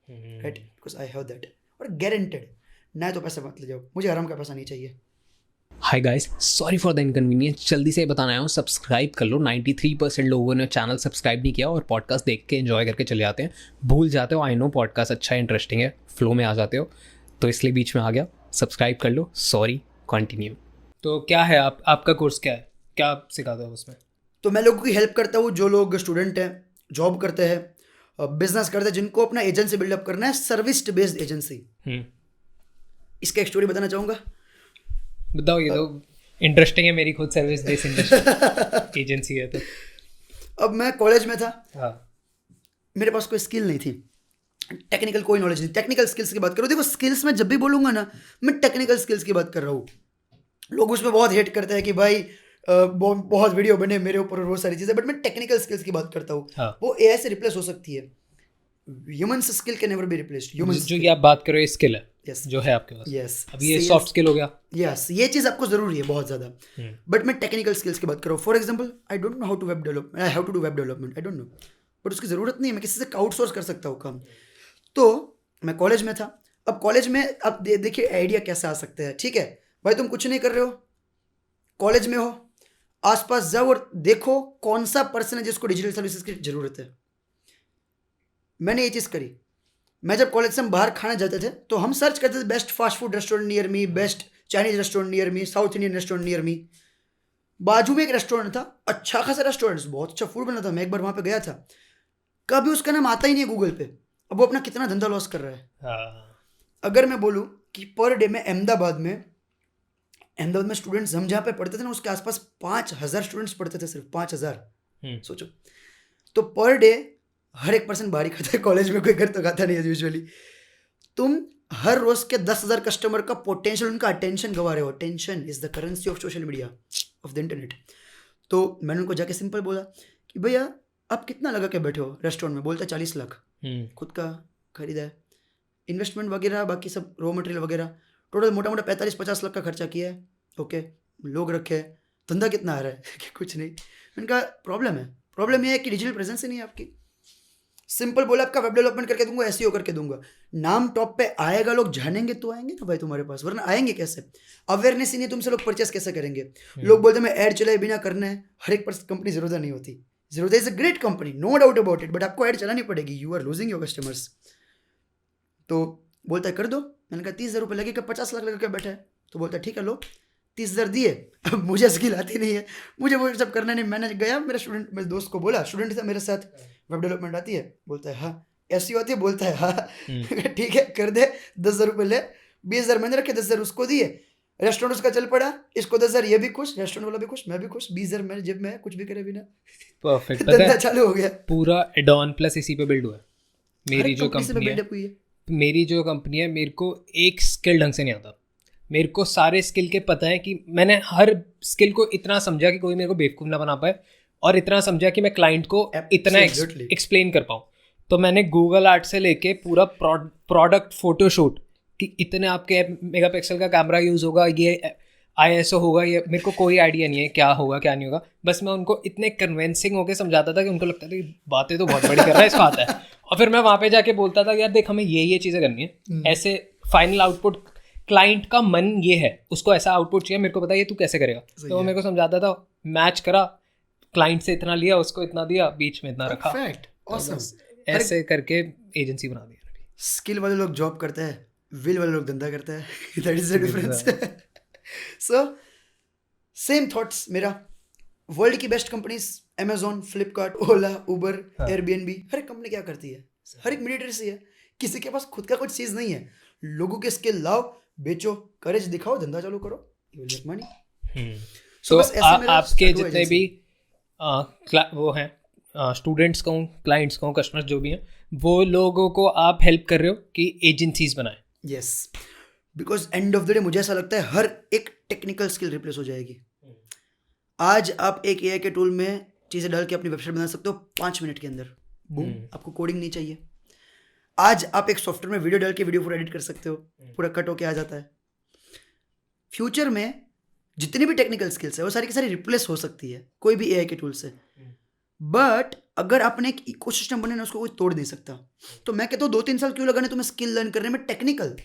right? Because I have that, और गारंटेड। ना तो पैसा मत ले जाओ, मुझे आराम का पैसा नहीं चाहिए। Hi guys, sorry for the inconvenience. जल्दी से बताना आया हूँ, सब्सक्राइब कर लो। 93% लोगों ने चैनल सब्सक्राइब नहीं किया और पॉडकास्ट देख के एंजॉय करके चले जाते हैं, भूल जाते हो। आई नो पॉडकास्ट अच्छा है, इंटरेस्टिंग है, फ्लो में आ जाते हो, तो इसलिए बीच में आ गया। सब्सक्राइब कर लो, सॉरी, कंटिन्यू। तो क्या है आपका कोर्स क्या है, क्या आप सिखाते हो उसमें? तो मैं लोगों की हेल्प करता हूँ, जो लोग स्टूडेंट हैं, जॉब करते हैं, बिजनेस करते हैं, जिनको अपना एजेंसी बिल्डअप करना है, सर्विस बेस्ड एजेंसी। इसका एक स्टोरी बताना चाहूँगा। बताओ ये तो इंटरेस्टिंग है, मेरी खुद सर्विस बेस्ड इंडस्ट्री एजेंसी है तो। अब मैं कॉलेज में था, हाँ मेरे पास कोई स्किल नहीं थी, टेक्निकल कोई नॉलेज नहीं। टेक्निकल स्किल्स की बात करो, देखो स्किल्स में जब भी बोलूँगा ना, मैं टेक्निकल स्किल्स की बात कर रहा हूँ। लोग उसमें बहुत हेट करते हैं कि भाई बहुत वीडियो बने मेरे ऊपर और बहुत सारी चीज़ें, बट मैं टेक्निकल स्किल्स की बात करता हूँ। हाँ। वो एआई से रिप्लेस हो सकती है, humans skill can never be replaced. Humans जो ये आप बात करो ये स्किल है Yes. जो है आपके पास। यस, अब ये सॉफ्ट स्किल हो गया। यस, ये चीज़ आपको ज़रूरी है बहुत ज़्यादा, बट मैं टेक्निकल स्किल्स की बात करूँ। For example, I don't know how to web develop, I have to do web development, I don't know, but उसकी ज़रूरत नहीं है, मैं किसी से आउटसोर्स कर सकता हूँ काम। तो मैं कॉलेज में था। अब कॉलेज में अब देखिए आइडिया कैसे आ सकते हैं। ठीक है भाई, तुम कुछ नहीं कर रहे हो, कॉलेज में हो, आसपास जाओ और देखो कौन सा पर्सन है जिसको डिजिटल सर्विसेज की ज़रूरत है। मैंने ये चीज़ करी। मैं जब कॉलेज से हम बाहर खाने जाते थे तो हम सर्च करते थे best fast food restaurant near me, best Chinese restaurant near me, south Indian restaurant near me. बाजू में एक रेस्टोरेंट था, अच्छा खासा रेस्टोरेंट, बहुत अच्छा फूड बना था, मैं एक बार वहाँ पे गया था, कभी उसका नाम आता ही नहीं है गूगल पे। अब वो अपना कितना धंधा लॉस कर रहा है। हाँ। अगर मैं बोलूँ कि पर डे में अहमदाबाद में स्टूडेंट्स हम जहाँ पे पढ़ते थे ना, उसके आसपास 5,000 स्टूडेंट्स पढ़ते थे, सिर्फ 5,000। सोचो, तो पर डे हर एक पर्सन बाहर ही खाता है, कॉलेज में कोई घर तो खाता नहीं है यूजुअली। तुम हर रोज के 10,000 कस्टमर का पोटेंशियल, उनका अटेंशन गवा रहे हो। Attention is the currency of social media, of the internet. तो मैंने उनको जाके सिंपल बोला कि भैया आप कितना लगा के बैठे हो रेस्टोरेंट में? बोलता 40 लाख खुद का खरीदा है, इन्वेस्टमेंट वगैरह बाकी सब रॉ मटेरियल वगैरह, टोटल मोटा मोटा 45-50 लाख का खर्चा किया है। ओके, लोग रखे हैं, धंधा कितना आ रहा है? कि कुछ नहीं। मैंने कहा प्रॉब्लम ये है कि डिजिटल प्रेजेंस ही नहीं है आपकी। सिंपल बोला, आपका वेब डेवलपमेंट करके दूंगा, एसईओ करके दूंगा, नाम टॉप पे आएगा, लोग जानेंगे तो आएंगे ना भाई तुम्हारे पास, वरना आएंगे कैसे? अवेयरनेस ही नहीं तुमसे, लोग परचेस कैसे करेंगे? लोग बोलते हैं मैं ऐड चलाए बिना करना है। हर एक कंपनी जीरोधा नहीं होती। Zerodha is a great company, no doubt about it, but आपको ऐड चलानी पड़ेगी, you are losing your customers. तो बोलता है कर दो। मैंने कहा 30,000 रुपये लगेगा, 50 लाख लगा के बैठा है। तो बोलता है ठीक है लो, 30,000 दिए। अब मुझे स्किल आती नहीं है, मुझे वो सब करना नहीं। मैंने गया, मेरे दोस्त को बोला, स्टूडेंट था मेरे साथ, वेब डेवलपमेंट आती है? बोलता है हाँ। एसईओ आती है? बोलता है हाँ। ठीक है कर दे, 10,000 रुपये ले। 20,000 मैंने रखे, 10,000 उसको दिए। रेस्टोरेंट उसका चल पड़ा, इसको 10,000, ये भी खुश, रेस्टोरेंट वाला भी खुश, मैं भी खुश। 20,000 मेरे जेब में है, कुछ भी करे बिना। परफेक्ट। धंधा चालू हो गया। पूरा एडॉन प्लस इसी पे बिल्ड हुआ है। मेरी जो कंपनी है, मेरे को एक स्किल ढंग से नहीं आता। मेरे को सारे स्किल के पता है कि मैंने हर स्किल को इतना समझा कि कोई मेरे को बेवकूफ़ ना बना पाए, और इतना समझा कि मैं क्लाइंट को इतना एक्सप्लेन कर पाऊँ। तो मैंने गूगल आर्ट से लेके पूरा प्रोडक्ट फोटोशूट कि इतने आपके मेगापिक्सल का कैमरा यूज़ होगा, ये ISO होगा, ये मेरे को कोई आइडिया नहीं है क्या होगा क्या नहीं होगा। बस मैं उनको इतने कन्विंसिंग होकर समझाता था कि उनको लगता था कि बातें तो बहुत बड़ी कर रहा है, इसको आता है। और फिर मैं वहाँ पे जाके बोलता था यार देख, हमें ये चीज़ें करनी है, ऐसे फाइनल आउटपुट क्लाइंट का मन ये है, उसको ऐसा आउटपुट चाहिए, मेरे को पता है तू कैसे करेगा। तो वो मेरे को समझाता था, मैच करा, क्लाइंट से इतना लिया, उसको इतना दिया, बीच में इतना रखा। ऐसे करके एजेंसी बना दी। स्किल वाले लोग जॉब करते हैं, विल वाले लोग धंधा करते हैं। That is the difference. So same thoughts मेरा। वर्ल्ड की बेस्ट कंपनीज अमेजोन, फ्लिपकार्ट, ओला, उबर, एयरबीएनबी, हर एक कंपनी क्या करती है? हर एक मिलिट्री है, किसी के पास खुद का कुछ चीज़ नहीं है। लोगों के स्किल लाओ, बेचो, करेज दिखाओ, धंधा चालू करो, यू विल मेक मनी। तो आपके जितने भी वो हैं, स्टूडेंट्स कहूँ, क्लाइंट्स कहूँ, कस्टमर्स जो भी हैं, वो लोगों को आप हेल्प कर रहे हो कि एजेंसीज बनाएं। Yes, because end of the day मुझे ऐसा लगता है हर एक टेक्निकल स्किल रिप्लेस हो जाएगी। आज आप एक एआई के टूल में चीज़ें डाल के अपनी वेबसाइट बना सकते हो 5 मिनट के अंदर, बूम, आपको कोडिंग नहीं चाहिए। आज आप एक सॉफ्टवेयर में वीडियो डाल के वीडियो पूरा एडिट कर सकते हो, पूरा कट होके आ जाता है। फ्यूचर में जितनी भी टेक्निकल स्किल्स है वो सारी की सारी रिप्लेस हो सकती है कोई भी एआई के टूल से, बट अगर आपने एक इकोसिस्टम बने ना, उसको कोई तोड़ नहीं सकता। तो मैं कहता हूँ 2-3 साल क्यों लगाने तुम्हें स्किल लर्न करने में? टेक्निकल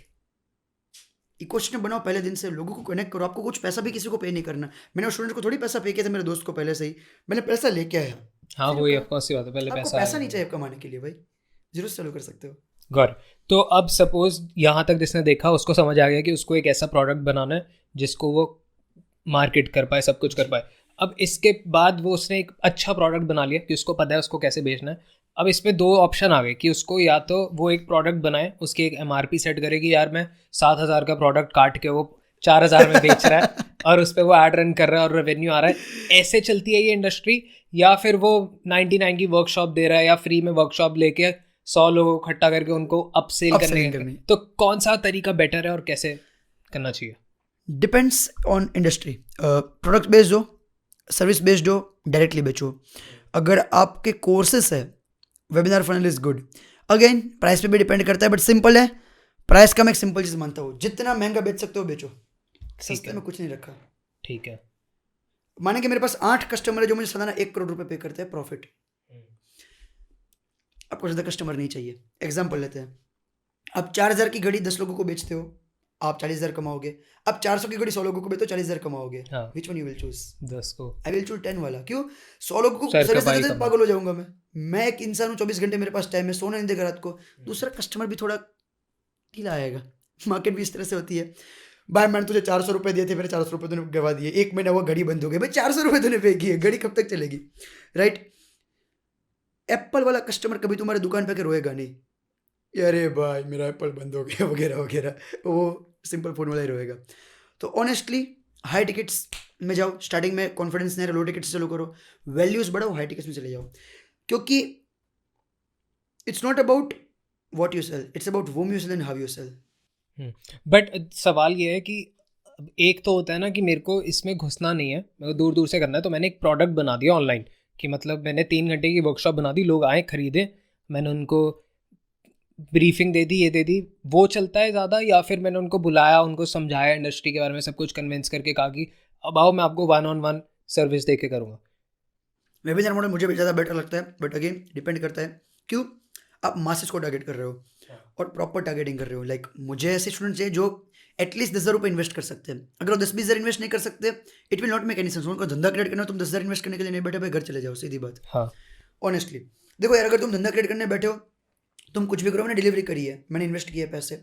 इकोसिस्टम बनाओ पहले दिन से, लोगों को कनेक्ट करो। आपको कुछ पैसा भी किसी को पे नहीं करना। मैंने स्टूडेंट को थोड़ी पैसा पे किया था, मेरे दोस्त को पहले से ही मैंने पैसा लेके आया। हाँ, वही ऑफ कोर्स ही बात है, पहले पैसा नहीं चाहिए कमाने के लिए भाई, जीरो से चालू कर सकते हो। गौर, तो अब सपोज यहाँ तक जिसने देखा उसको समझ आ गया कि उसको एक ऐसा प्रोडक्ट बनाना है जिसको वो मार्केट कर पाए, सब कुछ कर पाए। अब इसके बाद वो उसने एक अच्छा प्रोडक्ट बना लिया कि उसको पता है उसको कैसे बेचना है। अब इसमें 2 ऑप्शन आ गए कि उसको या तो वो एक प्रोडक्ट बनाए, उसकी एक MRP सेट करे कि यार मैं 7,000 का प्रोडक्ट काट के वो 4,000 में बेच रहा है और उस पर वो एड रन कर रहा है और रेवेन्यू आ रहा है। ऐसे चलती है ये इंडस्ट्री, या फिर वो 99 की वर्कशॉप दे रहा है या फ्री में वर्कशॉप लेके 100 लोगों को इकट्ठा करके उनको अपसेल Upselling करने करनी। तो कौन सा तरीका बेटर है और कैसे करना चाहिए? Depends on industry. Product based हो, सर्विस बेस्ड हो, डायरेक्टली बेचो। अगर आपके कोर्सेस है, webinar funnel is good. Again price पे भी डिपेंड करता है, बट सिंपल है। प्राइस का मैं एक सिंपल चीज़ मानता हूँ, जितना महंगा बेच सकते हो बेचो, सस्ते है। में कुछ नहीं रखा। ठीक है। माने कि मेरे पास 8 कस्टमर है जो मुझे सालाना 1 करोड़ रुपए पे करते हैं प्रॉफिट। आपको ज़्यादा कस्टमर नहीं चाहिए। एग्जाम्पल लेते हैं, आप 4,000 की घड़ी 10 लोगों को बेचते हो, आप 40,000 कमाओगे। अब 400 की घड़ी 100 लोगों को बेचो, 40,000 कमाओगे। हाँ। Which one you will choose? 10 को। आई विल चूज 10 वाला। क्यों? 100 लोगों को सर सर्विस कमाई देते कम। पागल हो जाऊंगा मैं एक इंसान हूँ, 24 घंटे मेरे पास टाइम है, सोना नहीं देगा रात को। दूसरा कस्टमर भी थोड़ा ढीला आएगा। मार्केट भी इस तरह से होती है। भाई मैंने तुझे 400 रुपये दिए थे, मेरे 400 रुपये तूने गवा दिए, 1 महीना हुआ घड़ी बंद हो गई, भाई 400 रुपये तूने पे किए, घड़ी कब तक चलेगी? राइट? एप्पल वाला कस्टमर कभी तुम्हारे दुकान पे रोएगा नहीं, अरे भाई मेरा एप्पल बंद हो गया वगैरह वगैरह, वो सिंपल फोन वाला ही रोएगा। तो ऑनेस्टली हाई टिकट्स में जाओ, स्टार्टिंग में कॉन्फिडेंस नहीं, लो टिकट्स चलो करो, वैल्यूज बढ़ाओ, हाई टिकट्स में चले जाओ। क्योंकि it's not about what you sell, it's about whom you sell and how you sell। But सवाल ये है कि एक तो होता है ना कि मेरे को इसमें घुसना नहीं है, मेरे को दूर दूर से करना है, तो मैंने एक प्रोडक्ट बना दिया ऑनलाइन कि मतलब मैंने 3 घंटे की वर्कशॉप बना दी, लोग आए खरीदे, मैंने उनको ब्रीफिंग दे दी, ये दे दी, वो चलता है ज़्यादा? या फिर मैंने उनको बुलाया, उनको समझाया इंडस्ट्री के बारे में, सब कुछ कन्विंस करके कहा कि अब आओ मैं आपको 1-on-1 सर्विस दे के करूँगा? वेबिनार मॉडल मुझे भी ज़्यादा बेटर लगता है, बट अगेन डिपेंड करता है। क्यों? आप मासेस को टारगेट कर रहे हो और प्रॉपर टारगेटिंग कर रहे हो। लाइक मुझे ऐसे स्टूडेंट चाहिए जो एटलीस्ट 10,000 रुपये इन्वेस्ट कर सकते हैं। अगर वो 10-20,000 इन्वेस्ट नहीं कर सकते, it will not make any sense. उनको धंधा क्रिएट करना हो, तुम 10,000 इन्वेस्ट करने के लिए नहीं बैठे, भाई घर चले जाओ, सीधी बात। हाँ। ऑनेस्टली देखो यार, अगर तुम धंधा क्रिएट करने बैठे हो, तुम कुछ भी करो। मैंने डिलीवरी करी है, मैंने इन्वेस्ट किया पैसे,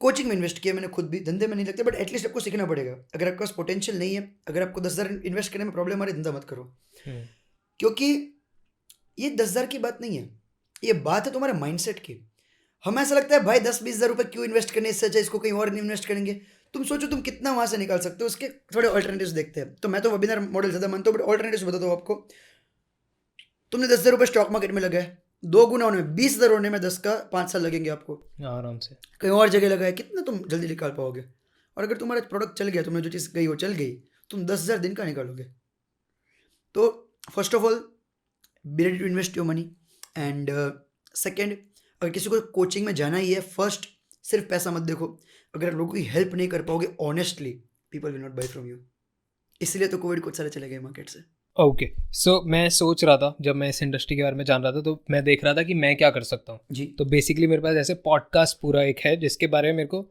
कोचिंग में इन्वेस्ट किया मैंने, खुद भी धंधे में नहीं लगते, बट एटलीस्ट आपको सीखना पड़ेगा। अगर आपके पास पोटेंशियल नहीं है, अगर आपको 10,000 इन्वेस्ट करने में प्रॉब्लम आ रही है, धंधा मत करो। क्योंकि ये 10,000 की बात नहीं है, ये बात है तुम्हारे माइंडसेट की। हमें ऐसा लगता है भाई 10-20,000 रुपये क्यों इन्वेस्ट करने, इससे अच्छा इसको कहीं और नहीं इन्वेस्ट करेंगे। तुम सोचो तुम कितना वहाँ से निकाल सकते हो, उसके थोड़े ऑल्टरनेटिव्स देखते हैं। तो मैं तो वेबिनार मॉडल ज़्यादा मानता हूँ, बट ऑल्टरनेटिव्स बताता हूँ आपको। तुमने 10,000 रुपये स्टॉक मार्केट में लगाए, 2 गुना होने में 20,000 होने में 10 का 5 साल लगेंगे आपको आराम से। कहीं और जगह लगाए, कितना तुम जल्दी निकाल पाओगे? और अगर तुम्हारा प्रोडक्ट चल गया, तुमने जो चीज़ गई वो चल गई, तुम 10,000 दिन का निकालोगे। तो first of all be ready to invest your money. And second, अगर किसी को कोचिंग में जाना ही है, फर्स्ट सिर्फ पैसा मत देखो। अगर लोगों की हेल्प नहीं कर पाओगे honestly, people will not buy from you. इसलिए तो कोविड कुछ सारे चले गए मार्केट से। ओके, सो मैं सोच रहा था, जब मैं इस इंडस्ट्री के बारे में जान रहा था, तो मैं देख रहा था कि मैं क्या कर सकता हूँ जी। तो बेसिकली मेरे पास ऐसे पॉडकास्ट पूरा एक है जिसके बारे में मेरे को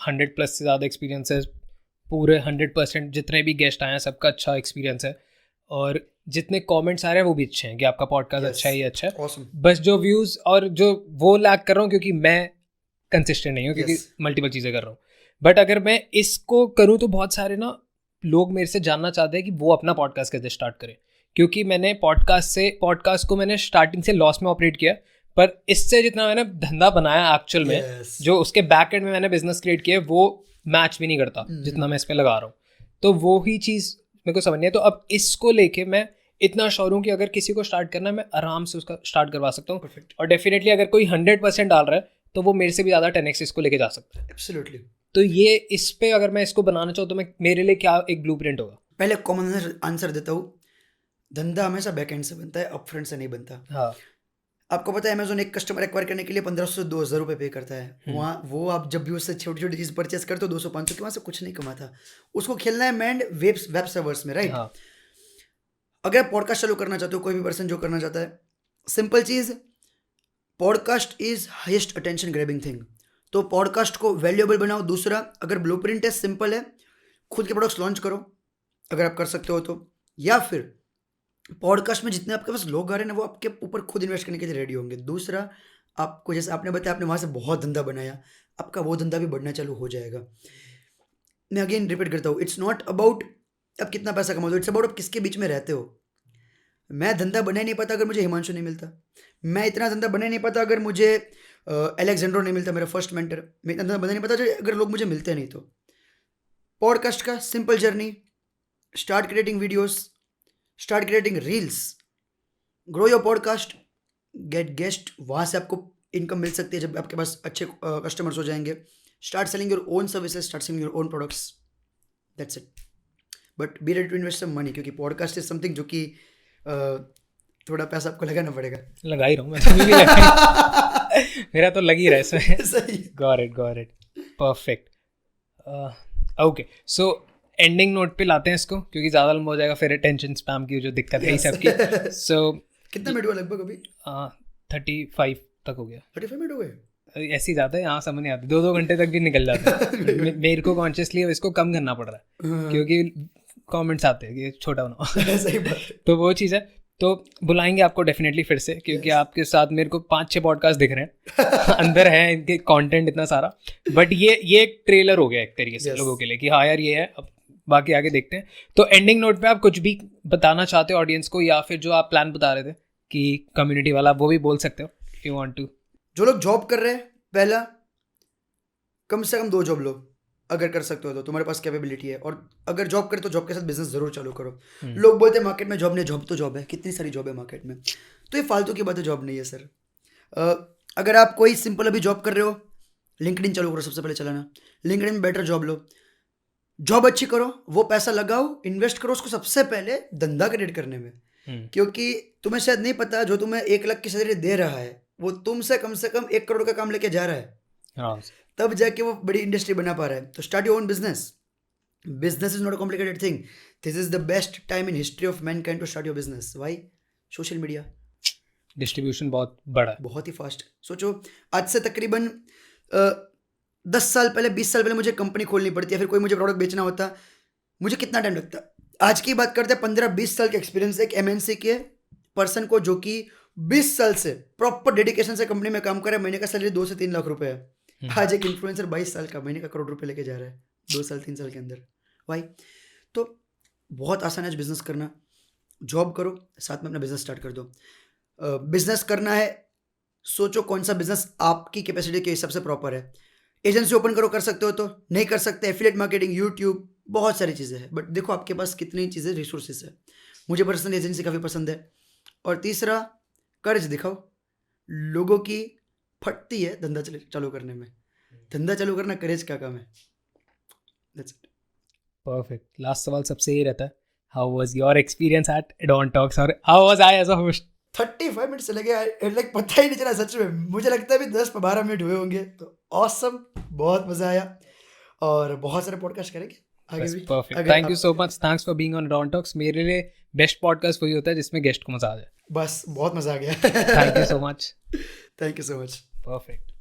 100+ से ज़्यादा एक्सपीरियंस है। पूरे 100% जितने भी गेस्ट आए हैं सबका अच्छा एक्सपीरियंस है, और जितने कमेंट्स आ रहे हैं वो भी अच्छे हैं कि आपका पॉडकास्ट अच्छा है, ये अच्छा है। Awesome. बस जो व्यूज़ और जो वो लैक कर रहा हूँ क्योंकि मैं कंसिस्टेंट नहीं हूँ, क्योंकि Yes. मल्टीपल चीज़ें कर रहा हूँ। बट अगर मैं इसको करूँ तो बहुत सारे ना लोग मेरे से जानना चाहते हैं कि वो अपना पॉडकास्ट कैसे स्टार्ट करें, क्योंकि मैंने पॉडकास्ट को मैंने स्टार्टिंग से लॉस में ऑपरेट किया, पर इससे जितना मैंने धंधा बनाया एक्चुअल में, Yes. जो उसके बैक एंड में मैंने बिजनेस क्रिएट किया, वो मैच भी नहीं करता जितना मैं इस पे लगा रहा हूँ। तो वो ही चीज़ मेरे को समझनी है। तो अब इसको लेके मैं इतना श्योर हूँ कि अगर किसी को स्टार्ट करना है, मैं आराम से उसका स्टार्ट करवा सकता हूँ। Perfect. और डेफिनेटली अगर कोई 100% डाल रहा है तो वो मेरे से भी ज़्यादा 10x इसको लेके जा सकता है। Absolutely. तो ये इस पे अगर मैं इसको बनाना चाहूँ तो मैं मेरे लिए क्या एक ब्लूप्रिंट होगा? पहले कॉमन आंसर देता हूँ, धंधा हमेशा बैक एंड से बनता है, अप फ्रंट से नहीं बनता। हाँ। आपको पता है अमेजोन एक कस्टमर एक्वायर करने के लिए 1,500 से 2,000 रुपये पे करता है। वहाँ वो आप जब भी उससे छोटी छोटी चीज़ परचेस करते हो 200-500 के, वहाँ से कुछ नहीं कमाता। उसको खेलना है मैंड वेब सर्वर्स में, राइट? हाँ। अगर आप पॉडकास्ट चालू करना चाहते हो, कोई भी पर्सन जो करना चाहता है, simple cheese, podcast is highest attention grabbing thing. तो पॉडकास्ट को वैल्यूएबल बनाओ। दूसरा, अगर ब्लूप्रिंट है, सिंपल है, खुद के प्रोडक्ट्स लॉन्च करो अगर आप कर सकते हो तो, या फिर पॉडकास्ट में जितने आपके पास लोग आ रहे हैं ना, वो आपके ऊपर खुद इन्वेस्ट करने के लिए रेडी होंगे। दूसरा, आपको जैसे आपने बताया, आपने वहाँ से बहुत धंधा बनाया, आपका वो धंधा भी बढ़ना चालू हो जाएगा। मैं अगेन रिपीट करता हूँ, इट्स नॉट अबाउट आप कितना पैसा कमाते हो, इट्स अबाउट आप किसके बीच में रहते हो। मैं धंधा बना ही नहीं पाता अगर मुझे हिमांशु नहीं मिलता। मैं इतना धंधा बना नहीं पाता अगर मुझे एलेक्जेंड्रो नहीं मिलता, मेरा फर्स्ट मेंटर। मैं इतना धंधा बना नहीं पाता अगर लोग मुझे मिलते नहीं तो। पॉडकास्ट का simple journey, start creating videos, start creating reels, grow your podcast, get guest, वहाँ से आपको इनकम मिल सकती है जब आपके पास अच्छे कस्टमर्स हो जाएंगे, start selling your own services, start selling your own products, that's it. But be ready to invest some money, क्योंकि पॉडकास्ट इज समथिंग जो कि थोड़ा पैसा आपको लगाना पड़ेगा. लगा ही रहा हूँ मैं तो भी लगा मेरा तो लग ही रहा है इसमें. सही. Got it perfect. Okay, so ending note पे लाते हैं इसको, क्योंकि ज़्यादा लंबा हो जाएगा फिर अटेंशन स्पैम की जो दिक्कत है इस सबकी. सो कितना मिनट हुआ लगभग अभी? 35 तक हो गया. 35 मिनट हो गए. ऐसे ही जाता है, यहाँ समझ नहीं आती, 2 घंटे तक भी निकल जाता है. मेरे को कॉन्शियसली इसको कम करना पड़ रहा है क्योंकि कमेंट्स आते हैं कि छोटा बनाओ. सही बात है. तो वो चीज़ है. तो बुलाएंगे आपको डेफिनेटली फिर से, क्योंकि आपके साथ मेरे को 5-6 पॉडकास्ट दिख रहे हैं अंदर है इनके कंटेंट इतना सारा. बट ये एक ट्रेलर हो गया एक तरीके से लोगों के लिए कि हाँ यार ये है, अब बाकी आगे देखते हैं. तो एंडिंग नोट पे आप कुछ भी बताना चाहते हो ऑडियंस को, या फिर जो आप प्लान बता रहे थे कि कम्युनिटी वाला, वो भी बोल सकते हो इफ यू वांट टू. जो लोग जॉब कर रहे हैं, पहला कम से कम 2 जॉब लो अगर कर सकते हो तो, तुम्हारे पास कैपेबिलिटी है. और अगर जॉब करे तो जॉब के साथ बिजनेस जरूर चालू करो. लोग बोलते हैं मार्केट में जॉब नहीं, जॉब तो जॉब है, कितनी सारी जॉब है मार्केट में. तो ये फालतू की बात है, जॉब नहीं है सर. अगर आप कोई सिंपल अभी जॉब कर रहे हो, लिंक्डइन चालू करो. सबसे पहले चलाना लिंक्डइन में, बेटर जॉब लो, जॉब अच्छी करो, वो पैसा लगाओ, इन्वेस्ट करो उसको सबसे पहले धंधा क्रिएट करने में. क्योंकि तुम्हें शायद नहीं पता, जो तुम्हें 1 लाख की सैलरी दे रहा है वो तुमसे कम से कम 1 करोड़ का काम लेके जा रहा है. तब जाके वो बड़ी इंडस्ट्री बना पा रहा है. तो start your own business. Business is not a complicated thing. This is the best time in history of mankind to start your business. Why? Social media distribution बहुत बड़ा है, बहुत ही फास्ट. सोचो आज से तकरीबन 10 साल पहले, 20 साल पहले मुझे कंपनी खोलनी पड़ती है, फिर कोई मुझे प्रोडक्ट बेचना होता, मुझे कितना टाइम लगता. आज की बात करते हैं 15-20 साल के एक्सपीरियंस एक MNC के पर्सन को, जो कि 20 साल से प्रॉपर डेडिकेशन से कंपनी में काम कर रहा है. महीने का सैलरी 2 से 3 लाख रुपए है. आज एक इन्फ्लुएंसर 22 साल का महीने का करोड़ रुपए लेके जा रहा है 2 साल 3 साल के अंदर. वाई? तो बहुत आसान है बिजनेस करना. जॉब करो, साथ में अपना बिजनेस स्टार्ट कर दो. बिजनेस करना है, सोचो कौन सा बिजनेस आपकी कैपेसिटी के हिसाब से प्रॉपर है. एजेंसी ओपन करो, कर सकते हो तो, नहीं कर सकते एफिलिएट मार्केटिंग, यूट्यूब, बहुत सारी चीज़ें हैं. बट देखो आपके पास कितनी चीज़ें, रिसोर्सेज है. मुझे पर्सनल एजेंसी काफ़ी पसंद है. और तीसरा, कर्ज दिखाओ. लोगों की फटती है धंधा चालू करने में. धंधा चालू करना करेज का काम है. That's it. परफेक्ट. लास्ट सवाल सबसे ये रहता है, how was your experience at Addon Talks, और how was I as a host? 35 minute से लगे, लाइक पता ही नहीं चला सच में. मुझे लगता है अभी 10-12 मिनट हुए होंगे. तो ऑसम, बहुत मजा आया. और बहुत सारे पॉडकास्ट करेंगे आगे भी. Perfect. Thank you so much. Thanks for being on Addon talks. मेरे लिए बेस्ट पॉडकास्ट वही होता है जिसमें गेस्ट को मजा आ जाए. बस बहुत मजा आ गया. Thank you so much. Thank you so much. Perfect.